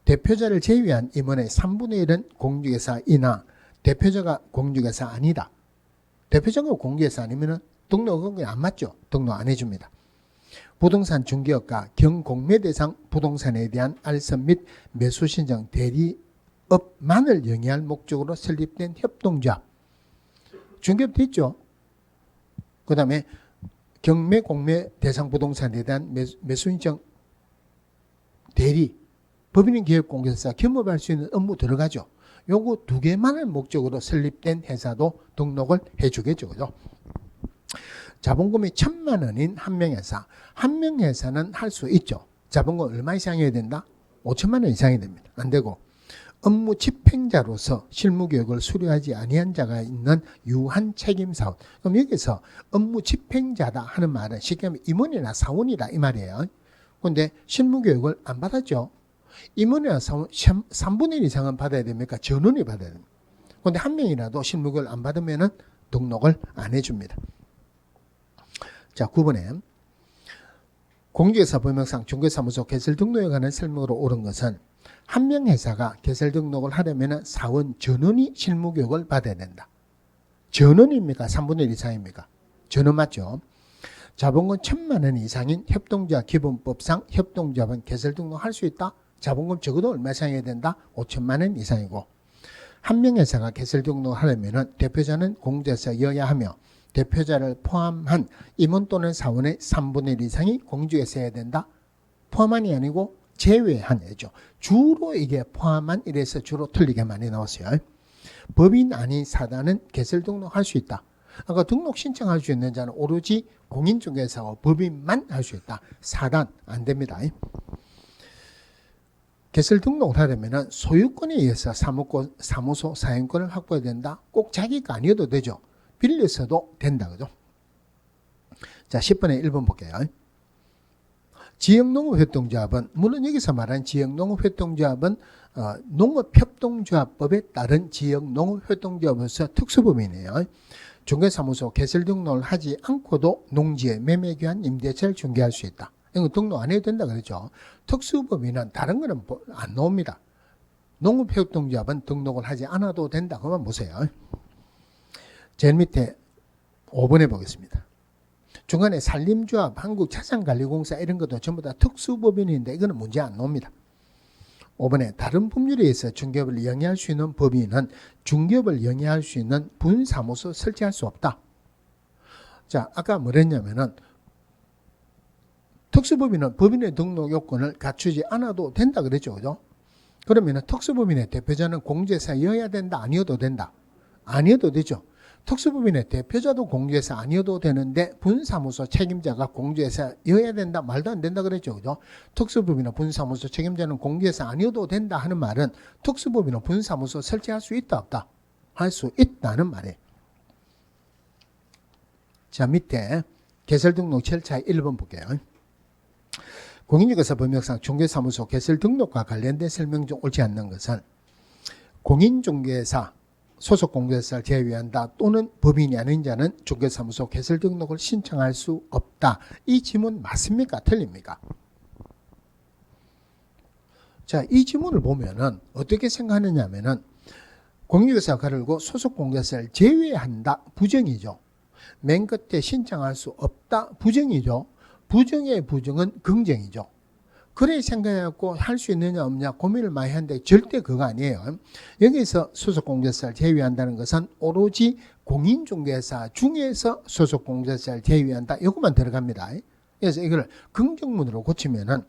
대표자를 제외한 임원의 3분의 1은 공직회사이나 대표자가 공직회사 아니다. 대표자가 공직회사 아니면 등록은 안 맞죠. 등록 안 해줍니다. 부동산 중개업과 경공매 대상 부동산에 대한 알선 및 매수 신청 대리업만을 영위할 목적으로 설립된 협동조합. 중개업도 있죠. 그 다음에 경매 공매 대상 부동산에 대한 매수 신청 대리, 법인인 기업공개사 겸업할 수 있는 업무 들어가죠. 요거 두 개만을 목적으로 설립된 회사도 등록을 해주겠죠. 그죠? 자본금이 1,000만 원인 한 명 회사. 한 명 회사는 할 수 있죠. 자본금 얼마 이상이어야 된다? 5천만 원 이상이 됩니다. 안 되고 업무 집행자로서 실무교육을 수료하지 아니한 자가 있는 유한 책임사원. 그럼 여기서 업무 집행자다 하는 말은 쉽게 하면 임원이나 사원이다 이 말이에요. 그런데 실무교육을 안 받았죠. 임원이나 사원 3분의 1 이상은 받아야 됩니까? 전원이 받아야 됩니다. 그런데 한 명이라도 실무교육을 안 받으면 등록을 안 해줍니다. 자, 9번에 공직회사 법령상 중개사무소 개설 등록에 관한 설명으로 옳은 것은 한 명 회사가 개설 등록을 하려면 사원 전원이 실무교육을 받아야 된다. 전원입니까? 3분의 1 이상입니까? 전원 맞죠? 자본금 1,000만 원 이상인 협동조합 기본법상 협동조합은 개설 등록할 수 있다. 자본금 적어도 얼마 이상해야 된다? 5천만 원 이상이고 한 명 회사가 개설 등록을 하려면 대표자는 공직회사여야 하며 대표자를 포함한 임원 또는 사원의 3분의 1 이상이 공직회사여야 된다. 포함한이 아니고 제외한 애죠. 주로 이게 포함한 이래서 주로 틀리게 많이 나왔어요. 법인 아닌 사단은 개설 등록할 수 있다. 아까 등록 신청할 수 있는 자는 오로지 공인중개사와 법인만 할 수 있다. 사단 안 됩니다. 개설 등록을 하려면 소유권에 의해서 사무소 사용권을 확보해야 된다. 꼭 자기가 아니어도 되죠. 빌려서도 된다. 그죠? 자, 10번에 1번 볼게요. 지역농업협동조합은 물론 여기서 말하는 지역농업협동조합은 농업협동조합법에 따른 지역농업협동조합에서 특수법인이에요. 중개사무소 개설 등록을 하지 않고도 농지의 매매 교환 임대차를 중개할 수 있다. 이거 등록 안 해도 된다 그랬죠. 특수법인은 다른 거는 안 나옵니다. 농업협동조합은 등록을 하지 않아도 된다. 그만 보세요. 제일 밑에 5번에 보겠습니다. 중간에 산림조합, 한국자산관리공사 이런 것도 전부 다 특수법인인데 이거는 문제 안 나옵니다. 5번에 다른 법률에 의해서 중개업을 영위할 수 있는 법인은 중개업을 영위할 수 있는 분사무소 설치할 수 없다. 자, 아까 뭐랬냐면은 특수법인은 법인의 등록 요건을 갖추지 않아도 된다 그랬죠. 그죠? 그러면 특수법인의 대표자는 공제사여야 된다? 아니어도 된다? 아니어도 되죠. 특수법인의 대표자도 공제사 아니어도 되는데 분사무소 책임자가 공제사여야 된다? 말도 안 된다 그랬죠. 그죠? 특수법인은 분사무소 책임자는 공제사 아니어도 된다 하는 말은 특수법인은 분사무소 설치할 수 있다 없다? 할 수 있다는 말이에요. 자, 밑에 개설 등록 절차 1번 볼게요. 공인중개사 법령상 중개사무소 개설 등록과 관련된 설명 중 옳지 않는 것은 공인중개사 소속 공개사를 제외한다 또는 법인이 아닌 자는 중개사무소 개설 등록을 신청할 수 없다. 이 지문 맞습니까? 틀립니까? 자, 이 지문을 보면은 어떻게 생각하느냐 하면은 공인중개사 가르고 소속 공개사를 제외한다. 부정이죠. 맨 끝에 신청할 수 없다. 부정이죠. 부정의 부정은 긍정이죠. 그래 생각해갖고 할 수 있느냐 없느냐 고민을 많이 하는데 절대 그거 아니에요. 여기서 소속공개사를 제외한다는 것은 오로지 공인중개사 중에서 소속공개사를 제외한다. 이것만 들어갑니다. 그래서 이걸 긍정문으로 고치면은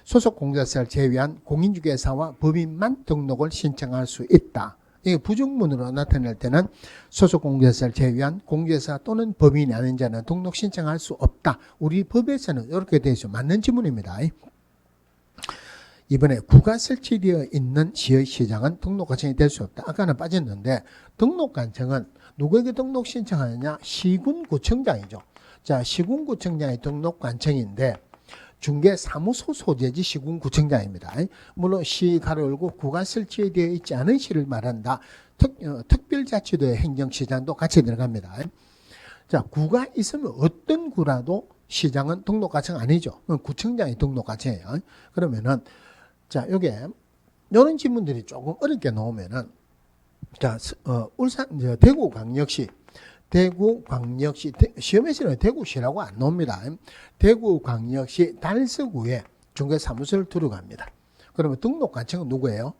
소속공개사를 제외한 공인중개사와 법인만 등록을 신청할 수 있다. 이게 부정문으로 나타낼 때는 소속공개사를 제외한 공개사 또는 법인이 아닌 자는 등록 신청할 수 없다. 우리 법에서는 이렇게 되어 있어요. 맞는 지문입니다. 이번에 구가 설치되어 있는 시의 시장은 등록관청이 될 수 없다. 아까는 빠졌는데 등록관청은 누구에게 등록 신청하느냐? 시군구청장이죠. 자, 시군구청장이 등록관청인데 중개사무소 소재지 시군구청장입니다. 물론 시 가로 열고 구가 설치되어 있지 않은 시를 말한다. 특별자치도의 행정시장도 같이 들어갑니다. 자, 구가 있으면 어떤 구라도 시장은 등록관청 아니죠. 구청장이 등록관청이에요. 그러면은 자, 요게 이런 질문들이 조금 어렵게 나오면은 자, 대구광역시 대구광역시, 시험에서는 대구시라고 안 나옵니다. 대구광역시 달서구에 중개사무소를 들어갑니다. 그러면 등록관청은 누구예요?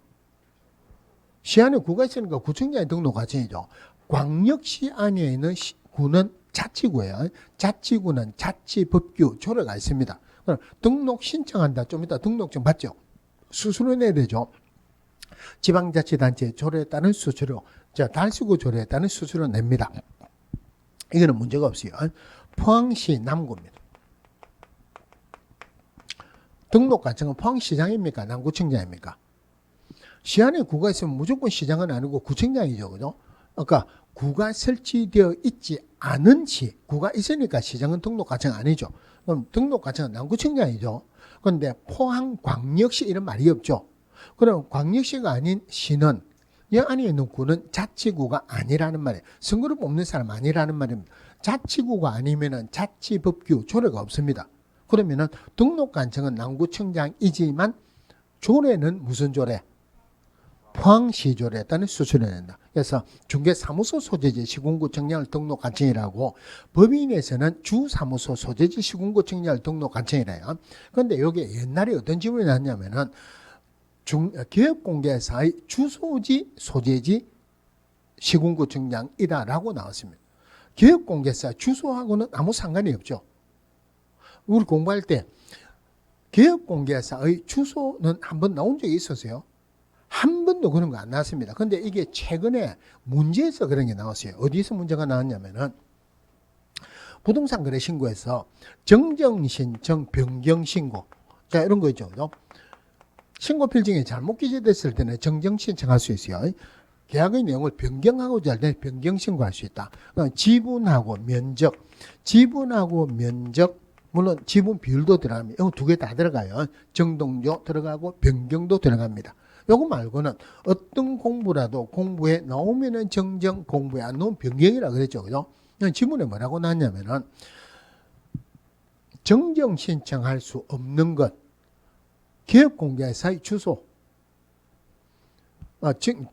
시안에 구가 있으니까 구청장이 등록관청이죠. 광역시 안에 있는 구는 자치구예요. 자치구는 자치법규 조례가 있습니다. 그럼 등록 신청한다. 좀 이따 등록증 받죠. 수수료 내야 되죠. 지방자치단체 조례에 따른 수수료, 달서구 조례에 따른 수수료 냅니다. 이거는 문제가 없어요. 포항시 남구입니다. 등록관청은 포항시장입니까? 남구청장입니까? 시안에 구가 있으면 무조건 시장은 아니고 구청장이죠. 그죠? 그러니까 구가 설치되어 있지 않은 시, 구가 있으니까 시장은 등록관청 아니죠. 그럼 등록관청은 남구청장이죠. 그런데 포항광역시 이런 말이 없죠. 그럼 광역시가 아닌 시는 이 안에 있는 구는 자치구가 아니라는 말이에요. 선거를 뽑는 사람 아니라는 말입니다. 자치구가 아니면은 자치법규 조례가 없습니다. 그러면은 등록관청은 남구청장이지만 조례는 무슨 조례? 포항시 조례에 따른 수수료를 낸다. 그래서 중개사무소 소재지 시군구청장을 등록관청이라고, 법인에서는 주사무소 소재지 시군구청장을 등록관청이래요. 그런데 여기 옛날에 어떤 질문이 났냐면은 기업공개사의 주소지 소재지 시군구청장이다라고 나왔습니다. 기업공개사 주소하고는 아무 상관이 없죠. 우리 공부할 때 기업공개사의 주소는 한번 나온 적이 있었어요. 한 번도 그런 거 안 나왔습니다. 근데 이게 최근에 문제에서 그런 게 나왔어요. 어디서 문제가 나왔냐면은 부동산 거래 신고에서 정정신청, 변경신고, 자 이런 거 있죠. 신고 필증이 잘못 기재됐을 때는 정정신청할 수 있어요. 계약의 내용을 변경하고자 할 때 변경신고할 수 있다. 지분하고 면적, 물론 지분 비율도 들어갑니다. 이거 두 개 다 들어가요. 정동조 들어가고 변경도 들어갑니다. 요거 말고는 어떤 공부라도 공부에 나오면은 정정, 공부에 안 나오면 변경이라 그랬죠. 그죠? 지문에 뭐라고 나왔냐면은 정정 신청할 수 없는 것, 기업공개사의 주소,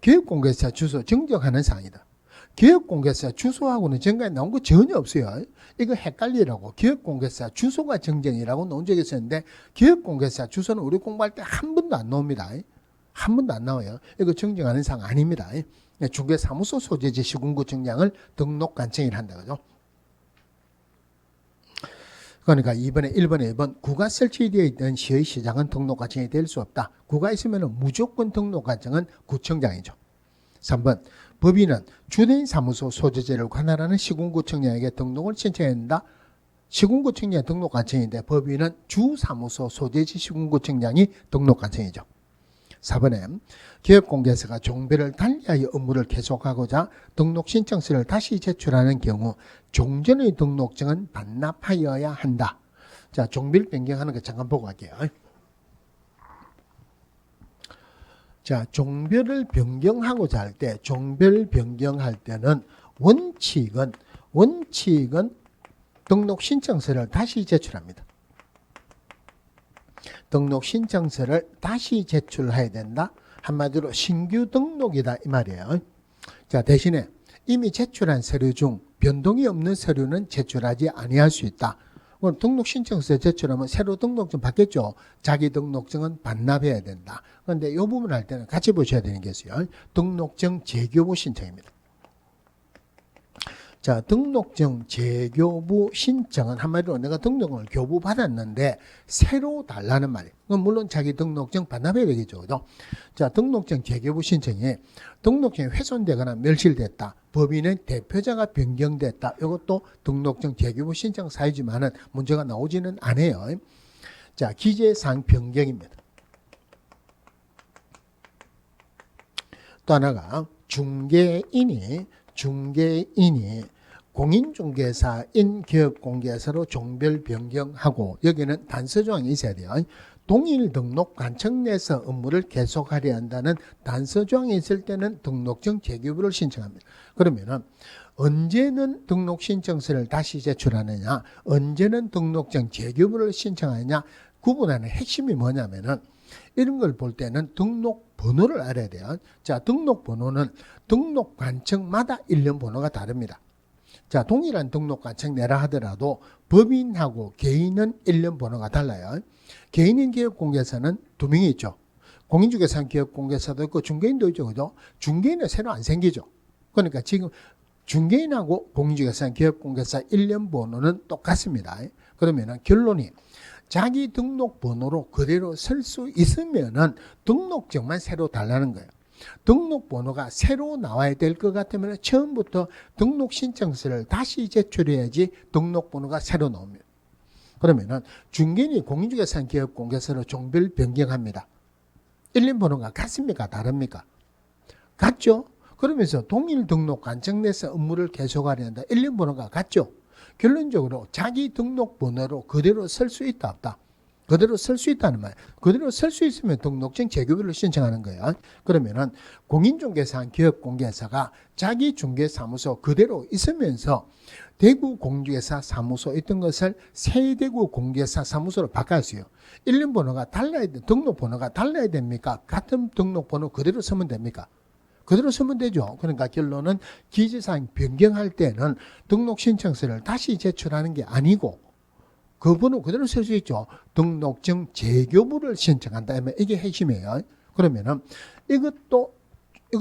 기업공개사 주소 정정하는 사항이다. 기업공개사 주소하고는 전까지 나온 거 전혀 없어요. 이거 헷갈리라고. 기업공개사 주소가 정정이라고 나온 적이 있었는데 기업공개사 주소는 우리 공부할 때 한 번도 안 나옵니다. 한 번도 안 나와요. 이거 정정하는 사항 아닙니다. 중개사무소 소재지 시군구청장을 등록관청이라 한다. 그죠? 그러니까 1번에 2번 구가 설치되어 있던 시의 시장은 등록관청이 될 수 없다. 구가 있으면 무조건 등록관청은 구청장이죠. 3번 법인은 주된 사무소 소재지를 관할하는 시군구청장에게 등록을 신청해야 한다. 시군구청장이 등록관청인데 법인은 주사무소 소재지 시군구청장이 등록관청이죠. 4번에 기업공개사가 종별을 달리하여 업무를 계속하고자 등록신청서를 다시 제출하는 경우 종전의 등록증은 반납하여야 한다. 자, 종별 변경하는 거 잠깐 보고 갈게요. 자, 종별을 변경하고자 할 때, 종별 변경할 때는 원칙은 등록신청서를 다시 제출합니다. 등록신청서를 다시 제출해야 된다. 한마디로 신규 등록이다 이 말이에요. 자, 대신에 이미 제출한 서류 중 변동이 없는 서류는 제출하지 아니할 수 있다. 등록신청서 제출하면 새로 등록증 받겠죠. 자기 등록증은 반납해야 된다. 그런데 이 부분 할 때는 같이 보셔야 되는 게 있어요. 등록증 재교부 신청입니다. 자, 등록증 재교부 신청은 한마디로 내가 등록을 교부 받았는데 새로 달라는 말이에요. 물론 자기 등록증 반납해야 되겠죠. 그죠? 자, 등록증 재교부 신청이 등록증이 훼손되거나 멸실됐다. 법인의 대표자가 변경됐다. 이것도 등록증 재교부 신청 사유지만은 문제가 나오지는 않아요. 자, 기재사항 변경입니다. 또 하나가 중개인이 공인중개사인 기업공개사로 종별 변경하고, 여기는 단서조항이 있어야 돼요. 동일 등록 관청 내에서 업무를 계속하려 한다는 단서조항이 있을 때는 등록증 재교부를 신청합니다. 그러면은 언제는 등록신청서를 다시 제출하느냐, 언제는 등록증 재교부를 신청하느냐 구분하는 핵심이 뭐냐면은, 이런 걸 볼 때는 등록번호를 알아야 돼요. 자, 등록번호는 등록관청마다 일련 번호가 다릅니다. 자, 동일한 등록관청 내라 하더라도 법인하고 개인은 1년 번호가 달라요. 개인인 기업공개사는 2명이 있죠. 공인중개사는 기업공개사도 있고 중개인도 있죠. 그죠? 중개인은 새로 안 생기죠. 그러니까 지금 중개인하고 공인중개사, 기업공개사 1년 번호는 똑같습니다. 그러면은 결론이 자기 등록번호로 그대로 쓸 수 있으면은 등록증만 새로 달라는 거예요. 등록번호가 새로 나와야 될 것 같으면 처음부터 등록신청서를 다시 제출해야지 등록번호가 새로 나옵니다. 그러면은 중개인이 공인중개사, 기업공개사로 종별 변경합니다. 1년 번호가 같습니까? 다릅니까? 같죠? 그러면서 동일 등록관청 내에서 업무를 계속하려는데 1년 번호가 같죠? 결론적으로 자기 등록번호로 그대로 쓸 수 있다 없다? 그대로 쓸 수 있다는 말. 그대로 쓸 수 있으면 등록증 재교부를 신청하는 거예요. 그러면은 공인중개사, 기업공개사가 자기 중개사무소 그대로 있으면서 대구 공인중개사 사무소 있던 것을 세대구 공개사 사무소로 바꿨어요. 1년 번호가 달라야 돼. 등록번호가 달라야 됩니까? 같은 등록번호 그대로 쓰면 됩니까? 그대로 쓰면 되죠. 그러니까 결론은 기재사항 변경할 때는 등록신청서를 다시 제출하는 게 아니고 그 번호 그대로 쓸 수 있죠. 등록증 재교부를 신청한다. 이게 핵심이에요. 그러면은 이거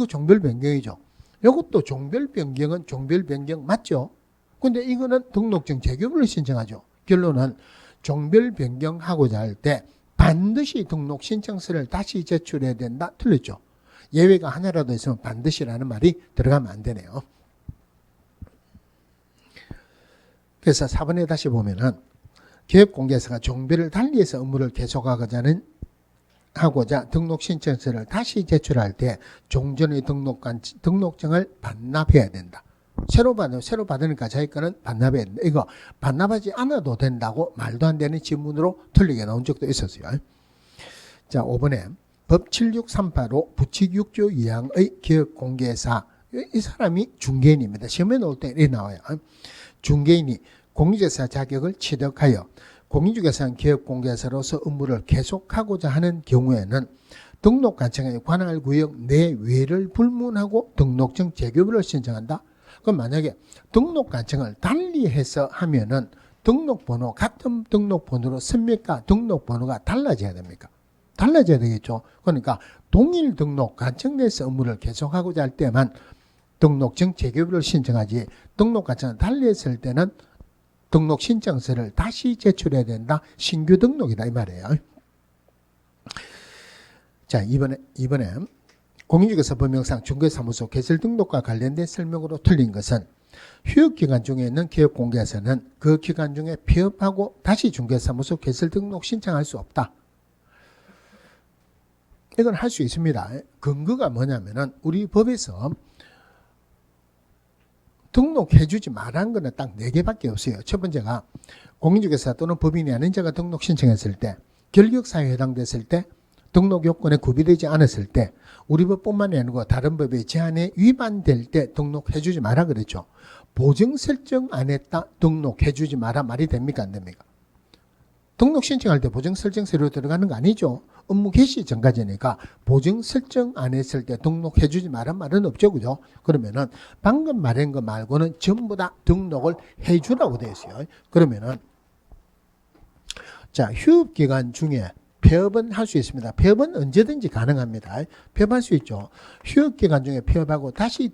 종별 변경이죠. 이것도 종별 변경은 종별 변경 맞죠? 근데 이거는 등록증 재교부를 신청하죠. 결론은 종별 변경하고자 할 때 반드시 등록신청서를 다시 제출해야 된다. 틀렸죠? 예외가 하나라도 있으면 반드시라는 말이 들어가면 안 되네요. 그래서 4번에 다시 보면은 기업공개사가 종별을 달리해서 업무를 계속하고자 등록신청서를 다시 제출할 때 종전의 등록증을 반납해야 된다. 새로 받으니까 자기 거는 반납해야 된다. 이거 반납하지 않아도 된다고 말도 안 되는 지문으로 틀리게 나온 적도 있었어요. 자, 5번에 법 76385 부칙 6조 2항의 기업공개사, 이 사람이 중개인입니다. 시험에 나올 때 이렇게 나와요. 중개인이 공인중개사 자격을 취득하여 공인중개사 기업공개사로서 업무를 계속하고자 하는 경우에는 등록관청에 관할 구역 내외를 불문하고 등록증 재교부를 신청한다. 그럼 만약에 등록관청을 달리해서 하면은 등록번호 같은 등록번호로 씁니까? 등록번호가 달라져야 됩니까? 달라져야 되겠죠. 그러니까 동일 등록관청 내에서 업무를 계속하고자 할 때만 등록증 재교부를 신청하지 등록관청을 달리했을 때는 등록신청서를 다시 제출해야 된다. 신규 등록이다 이 말이에요. 자, 이번에 공인중개사 법령상 중개사무소 개설 등록과 관련된 설명으로 틀린 것은 휴업기간 중에 있는 기업공개사는 그 기간 중에 폐업하고 다시 중개사무소 개설 등록 신청할 수 없다. 이건 할 수 있습니다. 근거가 뭐냐면은 우리 법에서 등록해주지 말한 거는 딱 4개밖에 없어요. 첫 번째가 공인중개사 또는 법인이 아닌 자가 등록 신청했을 때, 결격사유에 해당됐을 때, 등록 요건에 구비되지 않았을 때, 우리 법뿐만이 아니고 다른 법의 제한에 위반될 때 등록해주지 마라 그랬죠. 보증 설정 안 했다 등록해주지 마라 말이 됩니까 안 됩니까? 등록 신청할 때 보증 설정 서류 들어가는 거 아니죠. 업무 개시 전까지니까 보증 설정 안 했을 때 등록해 주지 말란 말은 없죠. 그죠? 그러면은 방금 말한 거 말고는 전부 다 등록을 해 주라고 되어 있어요. 그러면은 자, 휴업 기간 중에 폐업은 할 수 있습니다. 폐업은 언제든지 가능합니다. 폐업할 수 있죠. 휴업 기간 중에 폐업하고 다시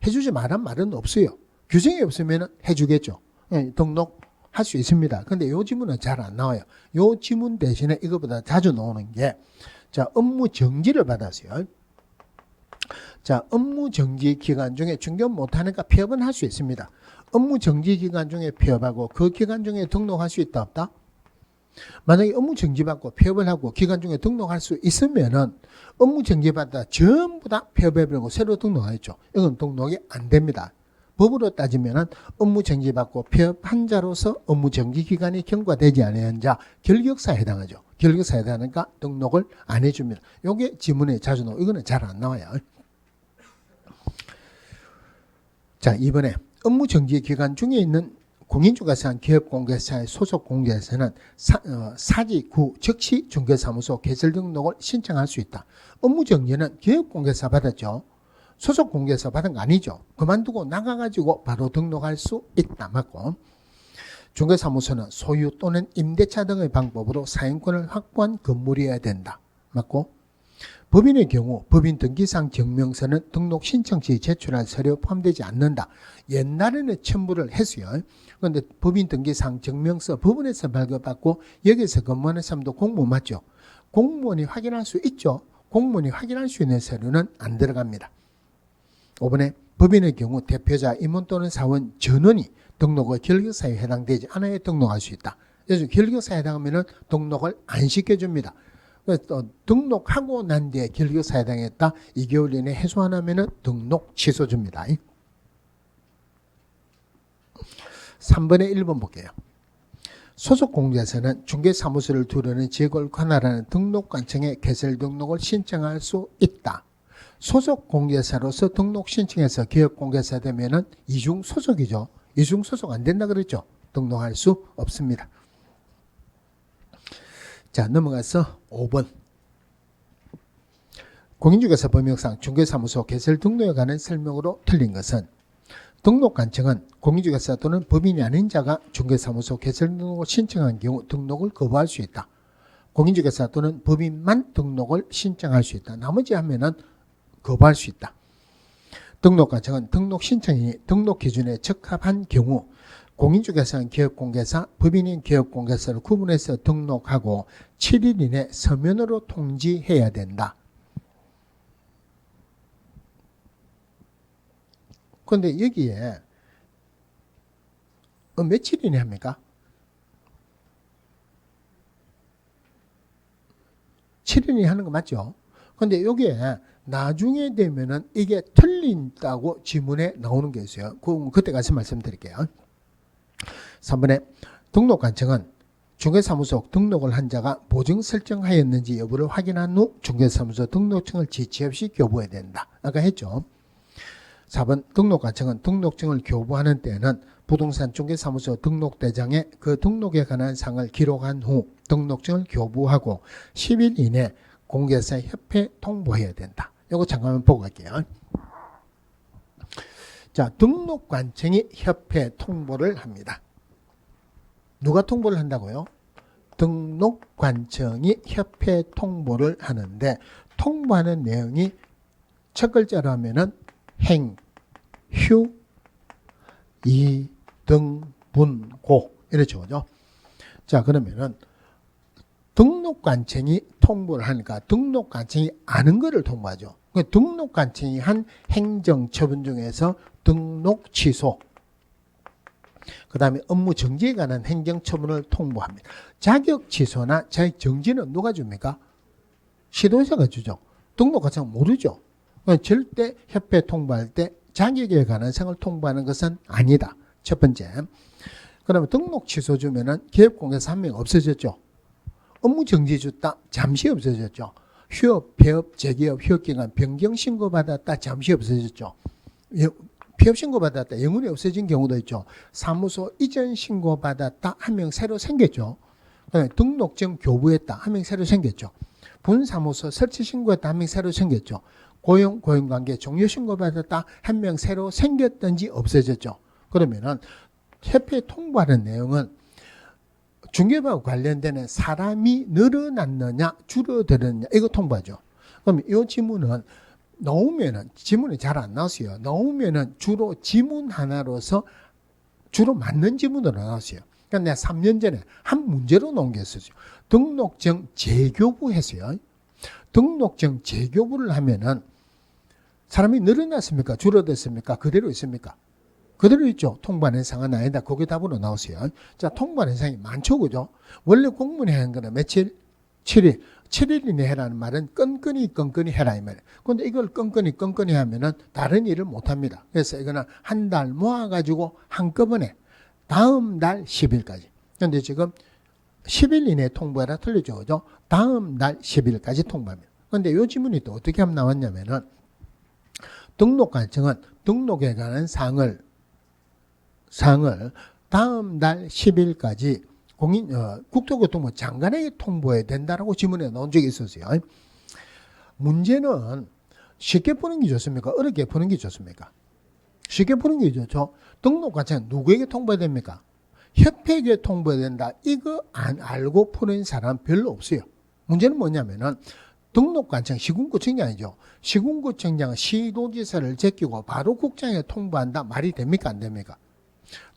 해주지 말란 말은 없어요. 규정이 없으면 해주겠죠. 등록 할 수 있습니다. 근데 이 지문은 잘 안 나와요. 이 지문 대신에 이것보다 자주 나오는 게, 자, 업무 정지를 받았어요. 자, 업무 정지 기간 중에 중견 못하니까 폐업은 할 수 있습니다. 업무 정지 기간 중에 폐업하고 그 기간 중에 등록할 수 있다 없다? 만약에 업무 정지받고 폐업을 하고 기간 중에 등록할 수 있으면은 업무 정지받다 전부 다 폐업해버리고 새로 등록하겠죠. 이건 등록이 안 됩니다. 법으로 따지면은 업무 정지받고 폐업한 자로서 업무 정지 기간이 경과되지 않은 자 결격사에 해당하죠. 결격사에 해당하니까 등록을 안 해줍니다. 이게 지문에 자주 나오고 이거는 잘 안 나와요. 자, 이번에 업무 정지 기간 중에 있는 공인중개사 기업공개사의 소속 공개사는 사직후 즉시 중개사무소 개설 등록을 신청할 수 있다. 업무 정지는 기업공개사 받았죠. 소속 공개서 받은 거 아니죠. 그만두고 나가가지고 바로 등록할 수 있다. 맞고. 중개사무소는 소유 또는 임대차 등의 방법으로 사용권을 확보한 건물이어야 된다. 맞고. 법인의 경우 법인 등기상 증명서는 등록 신청 시 제출할 서류에 포함되지 않는다. 옛날에는 첨부를 했어요. 그런데 법인 등기상 증명서 법원에서 발급받고 여기서 근무하는 사람도 공무원 맞죠? 공무원이 확인할 수 있죠. 공무원이 확인할 수 있는 서류는 안 들어갑니다. 5번에 법인의 경우 대표자, 임원 또는 사원 전원이 등록의 결격사유에 해당되지 않아야 등록할 수 있다. 그래서 결격사유에 해당하면 등록을 안 시켜줍니다. 그래서 등록하고 난 뒤에 결격사유에 해당했다. 2개월 이내 해소 안 하면 등록 취소 줍니다. 3번에 1번 볼게요. 소속 공개사는 중개사무소를 두르는 직업을 관할하는 등록관청에 개설 등록을 신청할 수 있다. 소속 공개사로서 등록 신청해서 기업 공개사 되면은 이중 소속이죠. 이중 소속 안 된다 그랬죠. 등록할 수 없습니다. 자, 넘어가서 5번. 공인중개사 법령상 중개사무소 개설 등록에 관한 설명으로 틀린 것은 등록관청은 공인중개사 또는 법인이 아닌 자가 중개사무소 개설 등록을 신청한 경우 등록을 거부할 수 있다. 공인중개사 또는 법인만 등록을 신청할 수 있다. 나머지 하면은 거부할 수 있다. 등록관청은 등록 신청이 등록 기준에 적합한 경우 공인중개사는 기업공개사, 법인인 기업공개사를 구분해서 등록하고 7일 이내 서면으로 통지해야 된다. 그런데 여기에 며칠 이내 합니까? 7일이 하는 거 맞죠? 근데 여기에 나중에 되면은 이게 틀린다고 지문에 나오는 게 있어요. 그때 가서 말씀드릴게요. 3번에 등록관청은 중개사무소 등록을 한 자가 보증 설정하였는지 여부를 확인한 후 중개사무소 등록증을 지체 없이 교부해야 된다. 아까 했죠. 4번 등록관청은 등록증을 교부하는 때에는 부동산 중개사무소 등록대장에 그 등록에 관한 사항을 기록한 후 등록증을 교부하고 10일 이내 공개사 협회에 통보해야 된다. 이거 잠깐만 보고 갈게요. 자, 등록관청이 협회에 통보를 합니다. 누가 통보를 한다고요? 등록관청이 협회에 통보를 하는데 통보하는 내용이 첫 글자로 하면은 행, 휴, 이, 등, 분, 고 이렇죠. 그죠? 자, 그러면은 등록관청이 통보를 하니까 등록관청이 아는 거를 통보하죠. 등록관청이 한 행정처분 중에서 등록 취소, 그 다음에 업무 정지에 관한 행정처분을 통보합니다. 자격 취소나 자격 정지는 누가 줍니까? 시도자가 주죠. 등록관청은 모르죠. 절대 협회 통보할 때 자격에 관한 사항을 통보하는 것은 아니다. 첫 번째. 그러면 등록 취소 주면은 기업공개사 한 명 없어졌죠. 업무 정지 줬다. 잠시 없어졌죠. 휴업, 폐업, 재개업, 휴업기간 변경 신고 받았다. 잠시 없어졌죠. 폐업 신고 받았다. 영원히 없어진 경우도 있죠. 사무소 이전 신고 받았다. 한 명 새로 생겼죠. 등록증 교부했다. 한 명 새로 생겼죠. 분사무소 설치 신고했다. 한 명 새로 생겼죠. 고용관계 종료 신고 받았다. 한 명 새로 생겼든지 없어졌죠. 그러면은 협회에 통보하는 내용은 중개업하고 관련되는 사람이 늘어났느냐 줄어들었느냐 이거 통보하죠. 그럼 이 지문은 나오면은 지문이 잘 안 나왔어요. 나오면은 주로 지문 하나로서 주로 맞는 지문으로 나왔어요. 그러니까 내가 3년 전에 한 문제로 나온 게 있었어요. 등록증 재교부 했어요. 등록증 재교부를 하면은 사람이 늘어났습니까? 줄어들었습니까? 그대로 있습니까? 그대로 있죠. 통보하는 사항은 아니다. 그게 답으로 나오세요. 자, 통보하는 사항이 많죠. 그죠? 원래 공문에 하는 거는 며칠? 7일. 7일 이내 해라는 말은 끈끈이 해라 이 말이에요. 그런데 이걸 끈끈이 하면은 다른 일을 못 합니다. 그래서 이거는 한 달 모아가지고 한꺼번에 다음 달 10일까지. 그런데 지금 10일 이내 통보해라 틀리죠. 그죠? 다음 달 10일까지 통보합니다. 그런데 이 지문이 또 어떻게 하면 나왔냐면은 등록관청은 등록에 관한 사항을 다음 달 10일까지 국토교통부 장관에게 통보해야 된다라고 지문에 넣은 적이 있었어요. 문제는 쉽게 푸는 게 좋습니까? 어렵게 푸는 게 좋습니까? 쉽게 푸는 게 좋죠. 등록관청 누구에게 통보해야 됩니까? 협회에게 통보해야 된다. 이거 안 알고 푸는 사람 별로 없어요. 문제는 뭐냐면은 등록관청 시군구청이 아니죠. 시군구청장은 시도지사를 제끼고 바로 국장에 통보한다. 말이 됩니까? 안 됩니까?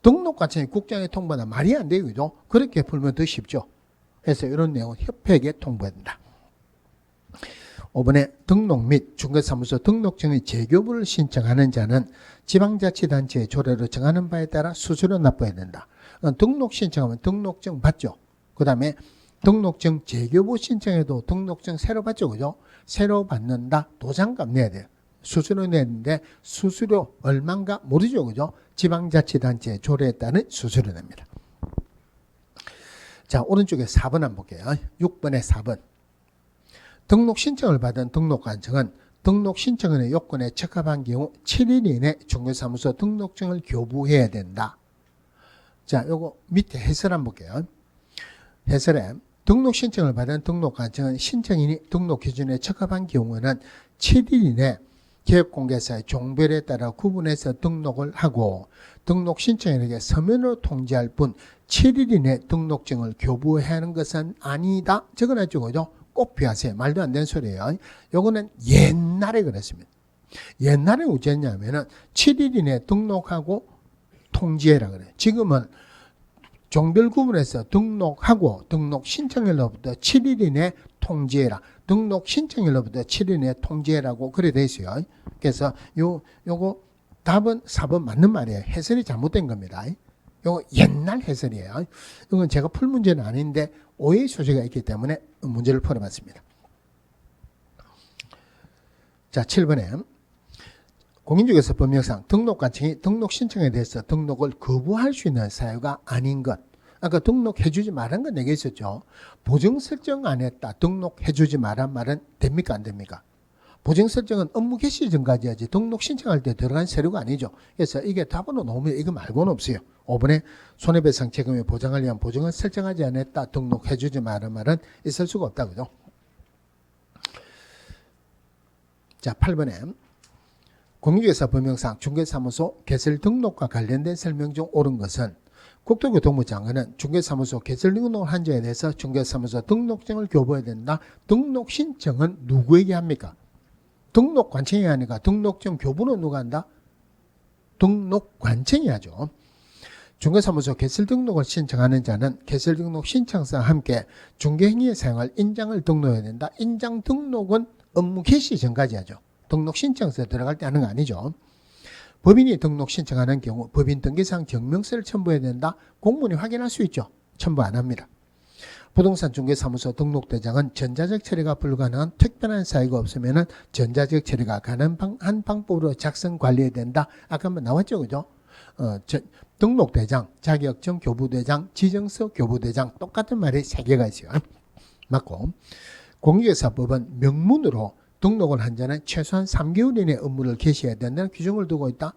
등록관청이 국장에 통보한다. 말이 안 돼요. 그죠? 그렇게 풀면 더 쉽죠. 그래서 이런 내용은 협회에게 통보해야 된다. 5번에 등록 및 중개사무소 등록증의 재교부를 신청하는 자는 지방자치단체의 조례로 정하는 바에 따라 수수료 납부해야 된다. 등록 신청하면 등록증 받죠. 그 다음에 등록증 재교부 신청해도 등록증 새로 받죠. 그죠? 새로 받는다. 도장값 내야 돼요. 수수료 내는데 수수료 얼마인가 모르죠. 그죠? 지방자치단체의 조례에 따른 수수료 냅니다. 자, 오른쪽에 4번 한번 볼게요. 6번에 4번. 등록 신청을 받은 등록관청은 등록 신청의 요건에 적합한 경우 7일 이내 중개사무소 등록증을 교부해야 된다. 자, 요거 밑에 해설 한번 볼게요. 해설에 등록 신청을 받은 등록관청은 신청인이 등록 기준에 적합한 경우는 7일 이내 기업공개사의 종별에 따라 구분해서 등록을 하고 등록 신청인에게 서면으로 통지할 뿐 7일 이내 등록증을 교부해야 하는 것은 아니다. 적어놨죠. 그죠? 꼭 비하세요. 말도 안 되는 소리예요. 요거는 옛날에 그랬습니다. 옛날에 어쨌냐면은 7일 이내 등록하고 통지해라 그래요. 지금은 종별 구분해서 등록하고 등록 신청일로부터 7일 이내 통지해라. 등록 신청일로부터 7일 이내 통지해라고 그래 돼 있어요. 그래서 요거 답은 4번 맞는 말이에요. 해설이 잘못된 겁니다. 요거 옛날 해설이에요. 이건 제가 풀 문제는 아닌데 오해의 소지가 있기 때문에 문제를 풀어봤습니다. 자, 7번에 공인중개사 법령상 등록관청이 등록 신청에 대해서 등록을 거부할 수 있는 사유가 아닌 것. 아까 등록해주지 말한 건 얘기 있었죠. 보정 설정 안 했다. 등록해주지 말한 말은 됩니까? 안 됩니까? 보정 설정은 업무 개시 전까지 해야지 등록 신청할 때 들어간 서류가 아니죠. 그래서 이게 답으로 나오면 이거 말고는 없어요. 5번에 손해배상 책임을 보장하기 위한 보정을 설정하지 않았다. 등록해주지 말한 말은 있을 수가 없다. 그죠? 자, 8번에 공인중개사 법령상 중개사무소 개설 등록과 관련된 설명 중 옳은 것은 국토교통부 장관은 중개사무소 개설 등록을 한 자에 대해서 중개사무소 등록증을 교부해야 된다. 등록 신청은 누구에게 합니까? 등록관청이 하니까 등록증 교부는 누가 한다? 등록관청이 하죠. 중개사무소 개설 등록을 신청하는 자는 개설 등록 신청서와 함께 중개행위에 사용할 인장을 등록해야 된다. 인장 등록은 업무 개시 전까지 하죠. 등록 신청서 들어갈 때 하는 거 아니죠. 법인이 등록 신청하는 경우 법인 등기상 증명서를 첨부해야 된다. 공무원이 확인할 수 있죠. 첨부 안 합니다. 부동산 중개사무소 등록대장은 전자적 처리가 불가능한 특별한 사유가 없으면 전자적 처리가 가능한 방법으로 작성 관리해야 된다. 아까 한번 나왔죠. 그죠? 등록대장, 자격증 교부대장, 지정서 교부대장 똑같은 말이 3개가 있어요. 맞고 공인중개사법은 명문으로 등록을 한 자는 최소한 3개월 이내 업무를 개시해야 된다는 규정을 두고 있다.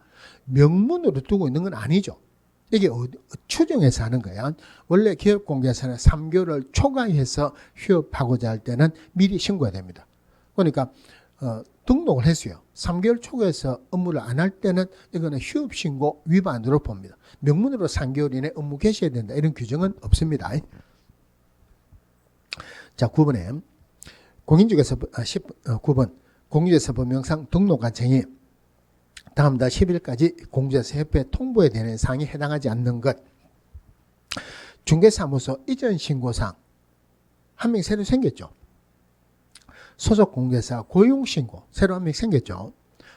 명문으로 두고 있는 건 아니죠. 이게 추정해서 하는 거야. 원래 기업공개사는 3개월을 초과해서 휴업하고자 할 때는 미리 신고해야 됩니다. 그러니까 등록을 했어요. 3개월 초과해서 업무를 안 할 때는 이거는 휴업신고 위반으로 봅니다. 명문으로 3개월 이내 업무 개시해야 된다. 이런 규정은 없습니다. 자, 9번에 공인중개사 9번 공인중개사 법령상 등록관청이 다음 달 10일까지 공인중개사 협회에 통보해야 되는 사항이 해당하지 않는 것. 중개사무소 이전 신고상 한 명 새로 생겼죠. 소속 공개사 고용 신고 새로 한 명 생겼죠.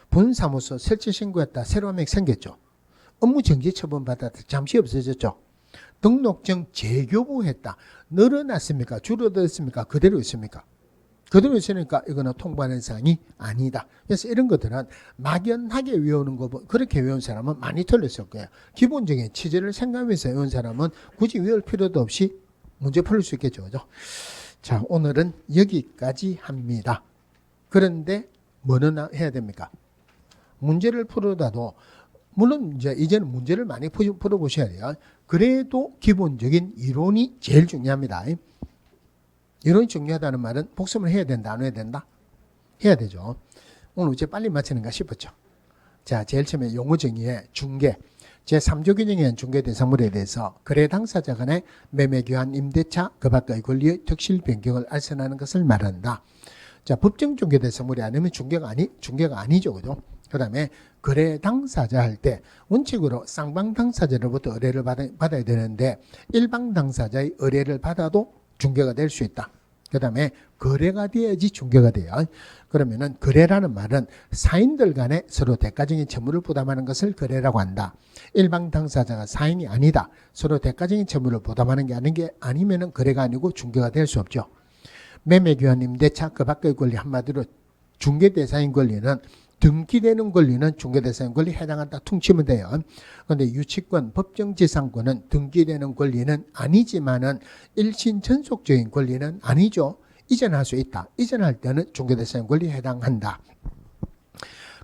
분사무소 설치 신고했다 새로 한 명 생겼죠. 업무 정지 처분 받았다 잠시 없어졌죠. 등록증 재교부했다 늘어났습니까? 줄어들었습니까? 그대로 있습니까? 그대로 있으니까 이거는 통보하는 사항이 아니다. 그래서 이런 것들은 막연하게 외우는 거, 그렇게 외운 사람은 많이 틀렸을 거예요. 기본적인 취지를 생각하면서 외운 사람은 굳이 외울 필요도 없이 문제 풀릴 수 있겠죠. 그죠? 자, 오늘은 여기까지 합니다. 그런데 뭐는 해야 됩니까? 문제를 풀어다도, 물론 이제는 문제를 많이 풀어보셔야 돼요. 그래도 기본적인 이론이 제일 중요합니다. 이론이 중요하다는 말은 복습을 해야 된다, 안 해야 된다? 해야 되죠. 오늘 어째 빨리 마치는가 싶었죠. 자, 제일 처음에 용어 정의에 중개, 제3조 규정에 의한 중개 대상물에 대해서 거래 당사자 간의 매매 교환 임대차 그 밖의 권리의 특실 변경을 알선하는 것을 말한다. 자, 법정 중개 대상물이 아니면 중개가 아니죠. 그죠? 그다음에 거래 당사자 할 때 원칙으로 쌍방 당사자로부터 의뢰를 받아야 되는데 일방 당사자의 의뢰를 받아도 중개가 될 수 있다. 그다음에 거래가 돼야지 중개가 돼요. 그러면은 거래라는 말은 사인들 간에 서로 대가적인 채무를 부담하는 것을 거래라고 한다. 일방 당사자가 사인이 아니다. 서로 대가적인 채무를 부담하는 게 아니면은 거래가 아니고 중개가 될 수 없죠. 매매 교환 임대차 그 밖의 권리 한마디로 중개 대상인 권리는 등기되는 권리는 중개 대상인 권리에 해당한다 퉁치면 돼요. 그런데 유치권, 법정지상권은 등기되는 권리는 아니지만은 일신 전속적인 권리는 아니죠. 이전할 수 있다. 이전할 때는 중개 대상인 권리에 해당한다.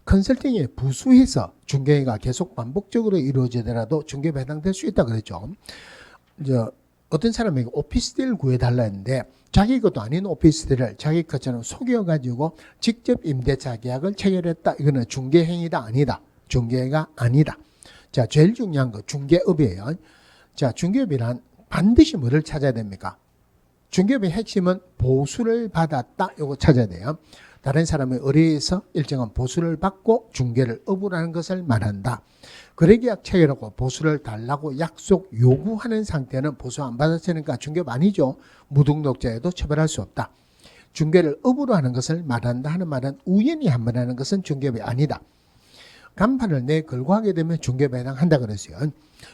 컨설팅에 부수해서 중개가 계속 반복적으로 이루어지더라도 중개에 해당될 수 있다 그랬죠. 어떤 사람에게 오피스텔 구해달라 했는데 자기 것도 아닌 오피스텔을 자기 것처럼 속여가지고 직접 임대차 계약을 체결했다. 이거는 중개행위다 아니다. 중개가 아니다. 자, 제일 중요한 거 중개업이에요. 자, 중개업이란 반드시 뭐를 찾아야 됩니까? 중개업의 핵심은 보수를 받았다. 이거 찾아야 돼요. 다른 사람의 의뢰에서 일정한 보수를 받고 중개를 업으라는 것을 말한다. 거래계약 체결하고 보수를 달라고 약속 요구하는 상태는 보수 안 받았으니까 중개업 아니죠. 무등록자에도 처벌할 수 없다. 중개를 업으로 하는 것을 말한다 하는 말은 우연히 한 번 하는 것은 중개업이 아니다. 간판을 내걸고 하게 되면 중개업에 해당한다 그랬어요.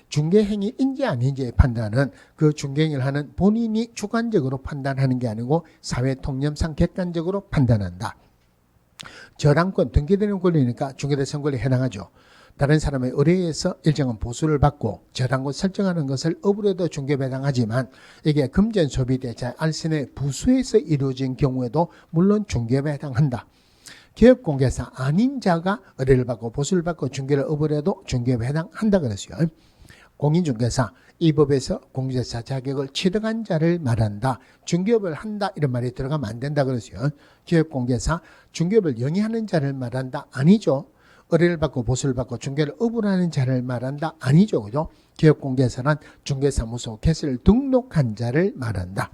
중개행위인지 아닌지의 판단은 그 중개행위를 하는 본인이 주관적으로 판단하는 게 아니고 사회통념상 객관적으로 판단한다. 저당권, 등기되는 권리니까 중개대상 권리에 해당하죠. 다른 사람의 의뢰에서 일정한 보수를 받고 저당권 설정하는 것을 업으로도 중개에 해당하지만 이게 금전 소비대차 알선의 부수에서 이루어진 경우에도 물론 중개에 해당한다. 기업공개사 아닌 자가 의뢰를 받고 보수를 받고 중개를 업으로도 중개에 해당한다 그랬어요. 공인중개사, 이 법에서 공인중개사 자격을 취득한 자를 말한다. 중개업을 한다 이런 말이 들어가면 안 된다 그랬어요. 기업공개사, 중개업을 영위하는 자를 말한다. 아니죠. 의뢰를 받고 보수를 받고 중개를 업으로 하는 자를 말한다. 아니죠. 그죠? 기업공개사란 중개사무소 개설을 등록한 자를 말한다.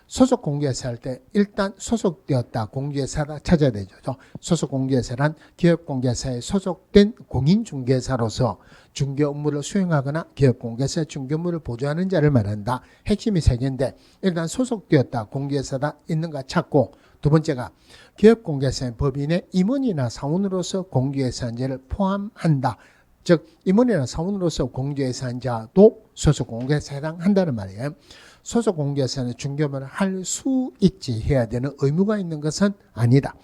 소속 공개사 할 때 일단 소속되었다 공개사다 찾아야 되죠. 소속 공개사란 기업 공개사에 소속된 공인중개사로서 중개 업무를 수행하거나 기업 공개사의 중개 업무를 보조하는 자를 말한다. 핵심이 세 개인데 일단 소속되었다 공개사다 있는가 찾고 두 번째가 기업 공개사의 법인의 임원이나 사원으로서 공개사한 자를 포함한다. 즉 임원이나 사원으로서 공개사한 자도 소속 공개사에 해당한다는 말이에요. 소속 공개사는 중개업을 할 수 있지 해야 되는 의무가 있는 것은 아니다.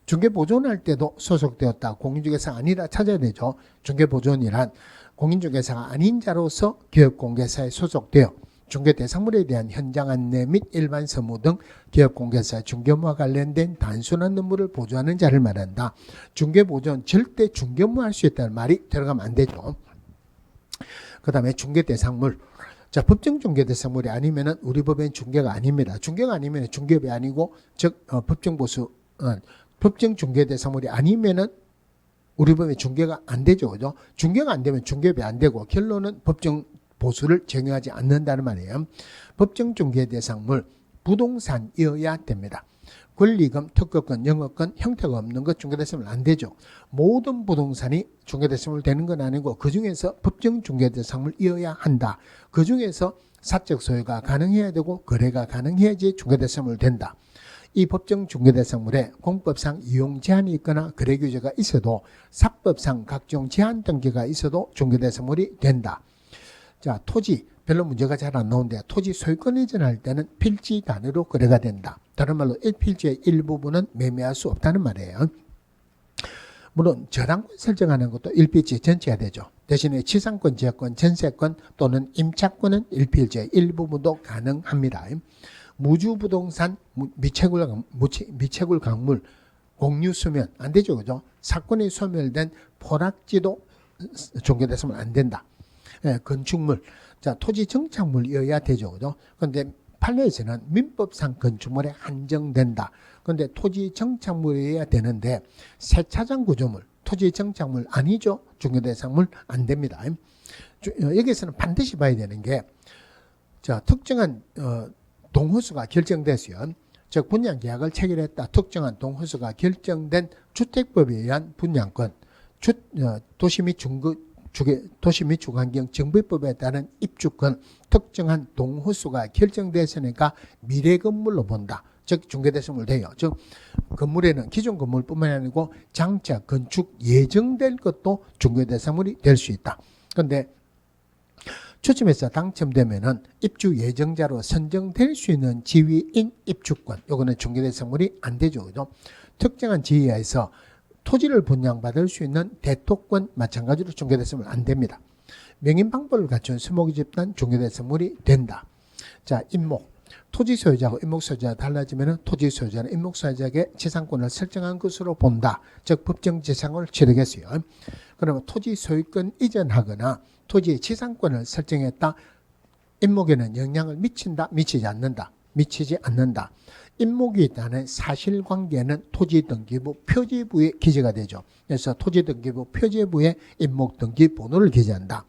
중개보존할 때도 소속되었다. 공인중개사 아니라 찾아야 되죠. 중개보존이란 공인중개사가 아닌 자로서 기업공개사에 소속되어 중개대상물에 대한 현장 안내 및 일반 서무 등 기업공개사의 중개업무와 관련된 단순한 업무를 보조하는 자를 말한다. 중개보존 절대 중개업무 할 수 있다는 말이 들어가면 안 되죠. 그 다음에 중개대상물. 자, 법정 중개대상물이 아니면은 우리 법엔 중개가 아닙니다. 중개가 아니면 중개업이 아니고, 즉 법정 중개대상물이 아니면은 우리 법에 중개가 안 되죠, 그죠? 중개가 안 되면 중개업이 안 되고 결론은 법정 보수를 적용하지 않는다는 말이에요. 법정 중개대상물 부동산이어야 됩니다. 권리금, 특허권, 영업권, 형태가 없는 것 중개대상물 안 되죠. 모든 부동산이 중개대상물 되는 건 아니고 그중에서 법정 중개대상물이어야 한다. 그중에서 사적 소유가 가능해야 되고 거래가 가능해야지 중개대상물 된다. 이 법정 중개대상물에 공법상 이용 제한이 있거나 거래 규제가 있어도 사법상 각종 제한 등기가 있어도 중개대상물이 된다. 자, 토지 별로 문제가 잘 안 나오는데 토지 소유권 이전할 때는 필지 단위로 거래가 된다. 다른 말로 1필지의 일부분은 매매할 수 없다는 말이에요. 물론 저당권 설정하는 것도 1필지 전체가 되죠. 대신에 지상권, 지역권, 전세권 또는 임차권은 1필지의 일부분도 가능합니다. 무주부동산, 미채굴 강물, 공유수면 안 되죠. 그죠? 사건이 소멸된 포락지도 중개됐으면 안 된다. 건축물, 자, 토지 정착물이어야 되죠. 그죠? 그런데 판례에서는 민법상 건축물에 한정된다. 그런데 토지 정착물이어야 되는데 세차장 구조물, 토지 정착물 아니죠. 중개대상물 안 됩니다. 여기서는 반드시 봐야 되는 게 특정한 동호수가 결정됐어요. 즉 분양계약을 체결했다. 특정한 동호수가 결정된 주택법에 의한 분양권, 도시 및 주거환경 정비법에 따른 입주권, 특정한 동호수가 결정됐으니까 미래 건물로 본다. 즉 중개대상물 돼요. 즉 건물에는 기존 건물뿐만 아니고 장차 건축 예정될 것도 중개대상물이 될 수 있다. 그런데 추첨해서 당첨되면은 입주 예정자로 선정될 수 있는 지위인 입주권, 요거는 중개대상물이 안 되죠. 그죠? 특정한 지위에서 토지를 분양받을 수 있는 대토권 마찬가지로 중개대상물 안 됩니다. 명인 방법을 갖춘 수목이 집단 중개대상물이 된다. 자, 임목. 토지 소유자하고 임목 소유자가 달라지면 토지 소유자는 임목 소유자에게 재산권을 설정한 것으로 본다. 즉 법정 재산권을 치르겠어요. 그러면 토지 소유권 이전하거나 토지의 재산권을 설정했다. 임목에는 영향을 미친다, 미치지 않는다. 미치지 않는다. 임목이 있다는 사실관계는 토지등기부 표지부에 기재가 되죠. 그래서 토지등기부 표지부에 임목등기번호를 기재한다.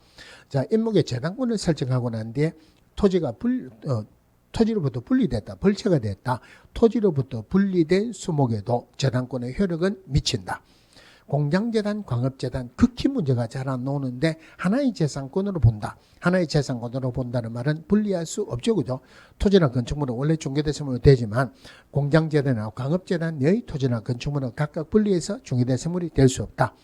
자, 임목의 재산권을 설정하고 난 뒤에 토지로부터 분리됐다. 벌채가 됐다. 토지로부터 분리된 수목에도 재산권의 효력은 미친다. 공장재단, 광업재단 극히 문제가 잘 안 나오는데 하나의 재산권으로 본다. 하나의 재산권으로 본다는 말은 분리할 수 없죠. 그죠? 토지나 건축물은 원래 중개대상물로 되지만 공장재단이나 광업재단 내의 토지나 건축물은 각각 분리해서 중개대상물이 될 수 없다.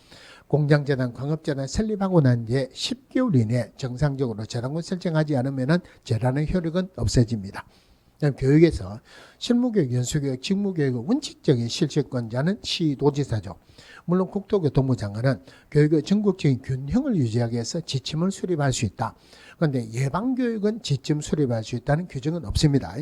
공장재단, 광업재단 설립하고 난 뒤에 10개월 이내 정상적으로 재산권 설정하지 않으면 재단의 효력은 없어집니다. 교육에서 실무교육, 연수교육, 직무교육의 원칙적인 실시권자는 시도지사죠. 물론 국토교통부 장관은 교육의 전국적인 균형을 유지하기 위해서 지침을 수립할 수 있다. 그런데 예방교육은 지침 수립할 수 있다는 규정은 없습니다.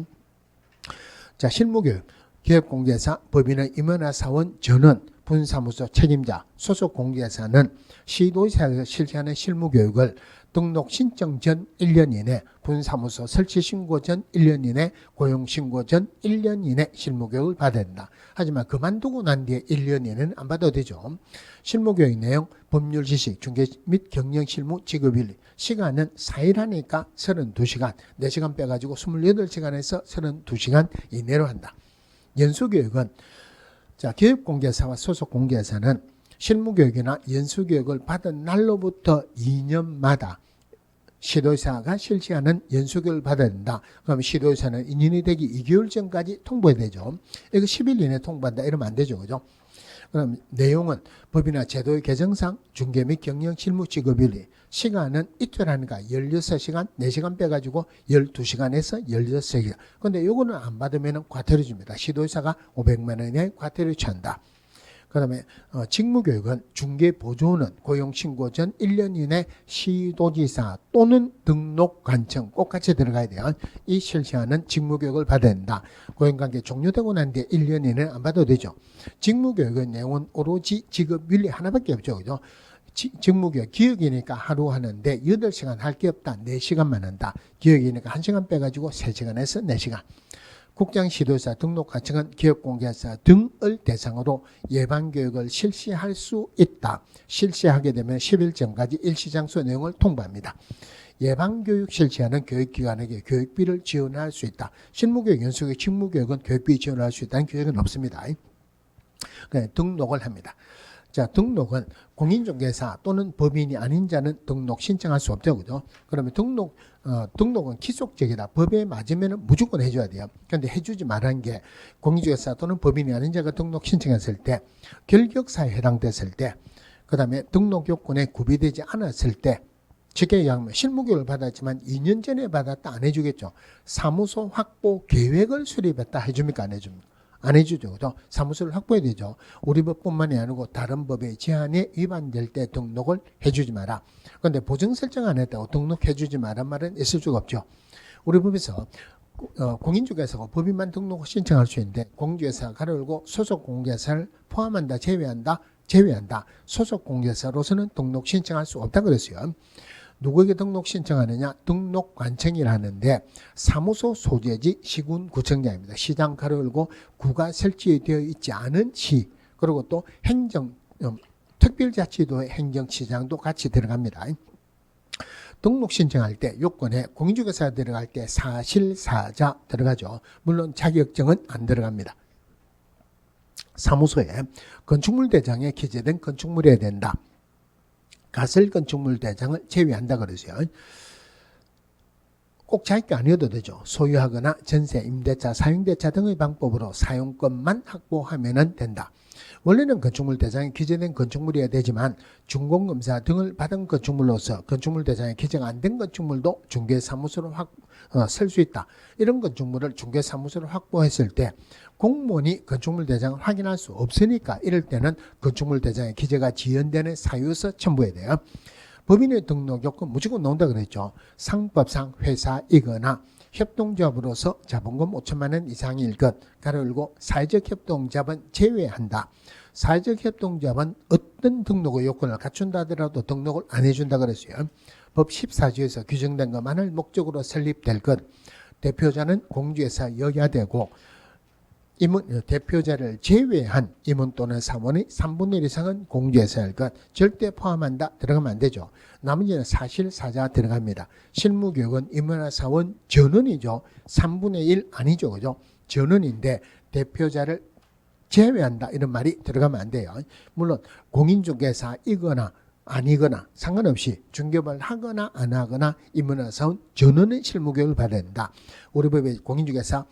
자, 실무교육, 기업공개사, 법인의 임원화 사원 전원, 분사무소 책임자, 소속 공개사는 시도지사에서 실시하는 실무교육을 등록 신청 전 1년 이내, 분사무소 설치 신고 전 1년 이내, 고용 신고 전 1년 이내 실무교육을 받아야 된다. 하지만 그만두고 난 뒤에 1년 이내는 안 받아도 되죠. 실무교육 내용, 법률 지식, 중개 및 경영 실무 지급일, 시간은 4일 하니까 32시간, 4시간 빼가지고 28시간에서 32시간 이내로 한다. 연수교육은 교육공개사와 소속공개사는 실무교육이나 연수교육을 받은 날로부터 2년마다 시도지사가 실시하는 연수교육을 받아야 된다. 그럼 시도지사는 2년이 되기 2개월 전까지 통보해야 되죠. 이거 10일 이내 통보한다 이러면 안 되죠. 그죠? 그럼 내용은 법이나 제도의 개정상 중개 및 경영 실무 직업일이, 시간은 이틀 하니까 16시간, 4시간 빼가지고 12시간에서 16시간. 근데 요거는 안 받으면 과태료 줍니다. 시도지사가 500만 원의 과태료 취한다. 그 다음에 직무교육은 중개보조는 고용신고 전 1년 이내 시도지사 또는 등록관청 꼭 같이 들어가야 돼요. 이 실시하는 직무교육을 받아야 된다. 고용관계 종료되고 난 뒤에 1년 이내는 안 받아도 되죠. 직무교육의 내용은 오로지 직업윤리 하나밖에 없죠. 그죠? 직무교육, 기억이니까 하루 하는데 8시간 할 게 없다. 4시간만 한다. 기억이니까 1시간 빼가지고 3시간에서 4시간. 국장시도사, 등록관청은 기업공개사 등을 대상으로 예방교육을 실시할 수 있다. 실시하게 되면 10일 전까지 일시장소 내용을 통보합니다. 예방교육 실시하는 교육기관에게 교육비를 지원할 수 있다. 실무교육, 연수교육, 직무교육은 교육비 지원할 수 있다는 규정은 없습니다. 등록을 합니다. 자, 등록은 공인중개사 또는 법인이 아닌 자는 등록 신청할 수 없죠. 그죠? 그러면 등록은 기속적이다. 법에 맞으면 무조건 해줘야 돼요. 그런데 해주지 말한 게 공인중개사 또는 법인이 아닌 자가 등록 신청했을 때, 결격사에 해당됐을 때, 그 다음에 등록 요건에 구비되지 않았을 때, 쉽게 얘기하면 실무교육을 받았지만 2년 전에 받았다 안 해주겠죠. 사무소 확보 계획을 수립했다 해줍니까? 안 해줍니까? 안 해주죠. 그죠? 사무소를 확보해야 되죠. 우리 법뿐만이 아니고 다른 법의 제한에 위반될 때 등록을 해주지 마라. 그런데 보정 설정 안 했다고 등록해주지 마란 말은 있을 수가 없죠. 우리 법에서 공인중개사가 법인만 등록 신청할 수 있는데 공인중개사가 가로열고 소속 공개사를 포함한다, 제외한다. 소속 공개사로서는 등록 신청할 수 없다 그랬어요. 누구에게 등록 신청하느냐? 등록관청이라 하는데 사무소 소재지 시군구청장입니다. 시장 가로 열고 구가 설치되어 있지 않은 시, 그리고 또 행정 특별자치도의 행정시장도 같이 들어갑니다. 등록 신청할 때 요건에 공인중개사 들어갈 때 사실사자 들어가죠. 물론 자격증은 안 들어갑니다. 사무소에 건축물 대장에 기재된 건축물이어야 된다. 가설 건축물 대장을 제외한다 그러죠. 꼭 자기가 아니어도 되죠. 소유하거나 전세, 임대차, 사용대차 등의 방법으로 사용권만 확보하면 된다. 원래는 건축물 대장에 기재된 건축물이어야 되지만 준공검사 등을 받은 건축물로서 건축물 대장에 기재가 안 된 건축물도 중개사무소로 쓸 수 있다. 이런 건축물을 중개사무소로 확보했을 때 공무원이 건축물 대장을 확인할 수 없으니까 이럴 때는 건축물 대장에 기재가 지연되는 사유서 첨부해야 돼요. 법인의 등록 요건 무조건 나온다 그랬죠. 상법상 회사이거나 협동조합으로서 자본금 5천만 원 이상일 것, 가로 열고 사회적 협동조합은 제외한다. 사회적 협동조합은 어떤 등록의 요건을 갖춘다 하더라도 등록을 안 해준다 그랬어요. 법 14조에서 규정된 것만을 목적으로 설립될 것, 대표자는 공주에서 여야 되고 대표자를 제외한 임원 또는 사원의 3분의 1 이상은 공주에서 할 것, 절대 포함한다 들어가면 안 되죠. 나머지는 사실사자 들어갑니다. 실무교육은 임원이나 사원 전원이죠. 3분의 1 아니죠. 그죠? 전원인데 대표자를 제외한다 이런 말이 들어가면 안 돼요. 물론 공인중개사이거나 아니거나 상관없이 중개업을 하거나 안 하거나 임원이나 사원 전원은 실무교육을 받아야 된다. 우리 법에 공인중개사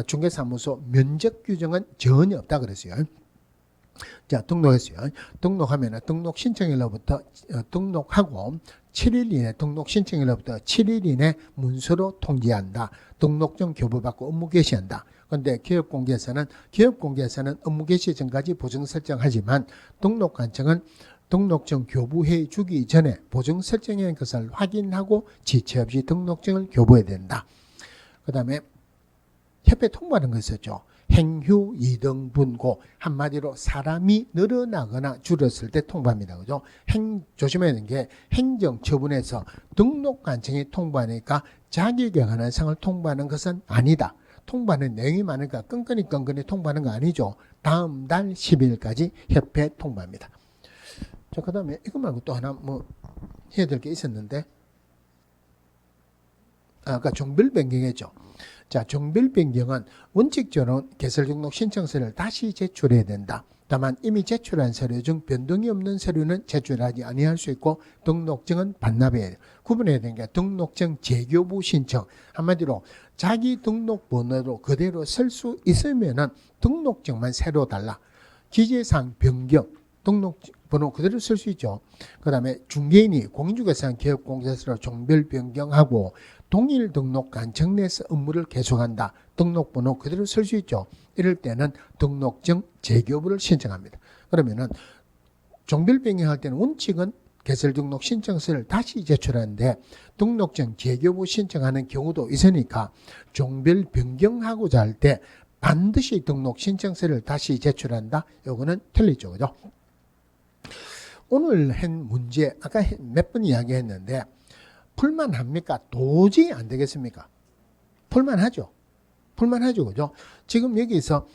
중개사무소 면적 규정은 전혀 없다 그랬어요. 자, 등록했어요. 등록하면 등록 신청일로부터 등록하고 7일 이내 등록 신청일로부터 7일 이내 문서로 통지한다. 등록증 교부받고 업무 개시한다. 그런데 기업공개사는 업무 개시 전까지 보증 설정하지만 등록관청은 등록증 교부해 주기 전에 보증 설정한 것을 확인하고 지체 없이 등록증을 교부해야 된다. 그 다음에 협회 통보하는 거 있었죠. 행휴 이등분고, 한마디로 사람이 늘어나거나 줄었을 때 통보합니다. 그죠? 조심해야 되는 게 행정처분에서 등록관청이 통보하니까 자기에 관한 사항을 통보하는 것은 아니다. 통보하는 내용이 많으니까 끈끈이 통보하는 거 아니죠. 다음 달 10일까지 협회 통보합니다. 자, 그 다음에 이거 말고 또 하나 해야 될 게 있었는데, 아까 종별 변경했죠. 자, 종별 변경은 원칙적으로 개설 등록 신청서를 다시 제출해야 된다. 다만 이미 제출한 서류 중 변동이 없는 서류는 제출하지 아니할 수 있고 등록증은 반납해야 돼요. 구분해야 되는 게 등록증 재교부 신청. 한마디로 자기 등록번호로 그대로 쓸 수 있으면은 등록증만 새로 달라. 기재상 변경, 등록번호 그대로 쓸 수 있죠. 그 다음에 중개인이 공인중개사랑 기업공개사로 종별 변경하고 동일 등록관청 내에서 업무를 계속한다. 등록번호 그대로 쓸 수 있죠. 이럴 때는 등록증 재교부를 신청합니다. 그러면은 종별 변경할 때는 원칙은 개설 등록 신청서를 다시 제출하는데 등록증 재교부 신청하는 경우도 있으니까 종별 변경하고자 할 때 반드시 등록 신청서를 다시 제출한다. 이거는 틀리죠. 그죠? 오늘 한 문제 아까 몇 번 이야기했는데 풀만합니까? 도저히 안 되겠습니까? 풀만하죠. 그죠? 지금 여기서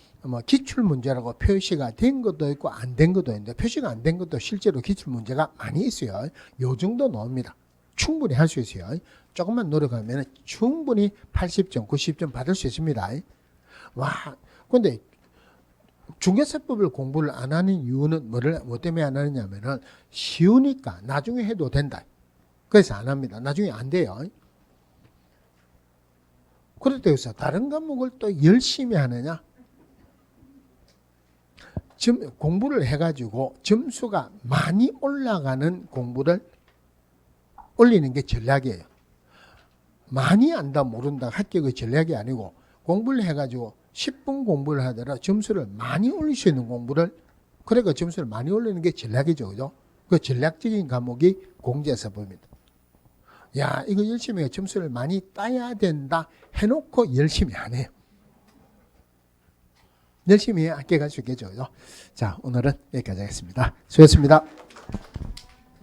기출문제라고 표시가 된 것도 있고 안 된 것도 있는데 표시가 안 된 것도 실제로 기출문제가 많이 있어요. 요 정도 나옵니다. 충분히 할 수 있어요. 조금만 노력하면 충분히 80점, 90점 받을 수 있습니다. 와, 근데 중개사법을 공부를 안 하는 이유는 뭐 때문에 안 하느냐면은 쉬우니까 나중에 해도 된다. 그래서 안 합니다. 나중에 안 돼요. 그렇다고 해서 다른 과목을 또 열심히 하느냐? 공부를 해가지고 점수가 많이 올라가는 공부를 올리는 게 전략이에요. 많이 안다 모른다 합격의 전략이 아니고 공부를 해가지고 10분 공부를 하더라 점수를 많이 올릴 수 있는 공부를 그러니까 점수를 많이 올리는 게 전략이죠. 그죠? 그 전략적인 과목이 공제사법입니다. 야, 이거 열심히 해. 점수를 많이 따야 된다 해놓고 열심히 안 해요. 열심히 해 합격할 수 있겠죠. 그죠? 자, 오늘은 여기까지 하겠습니다. 수고했습니다.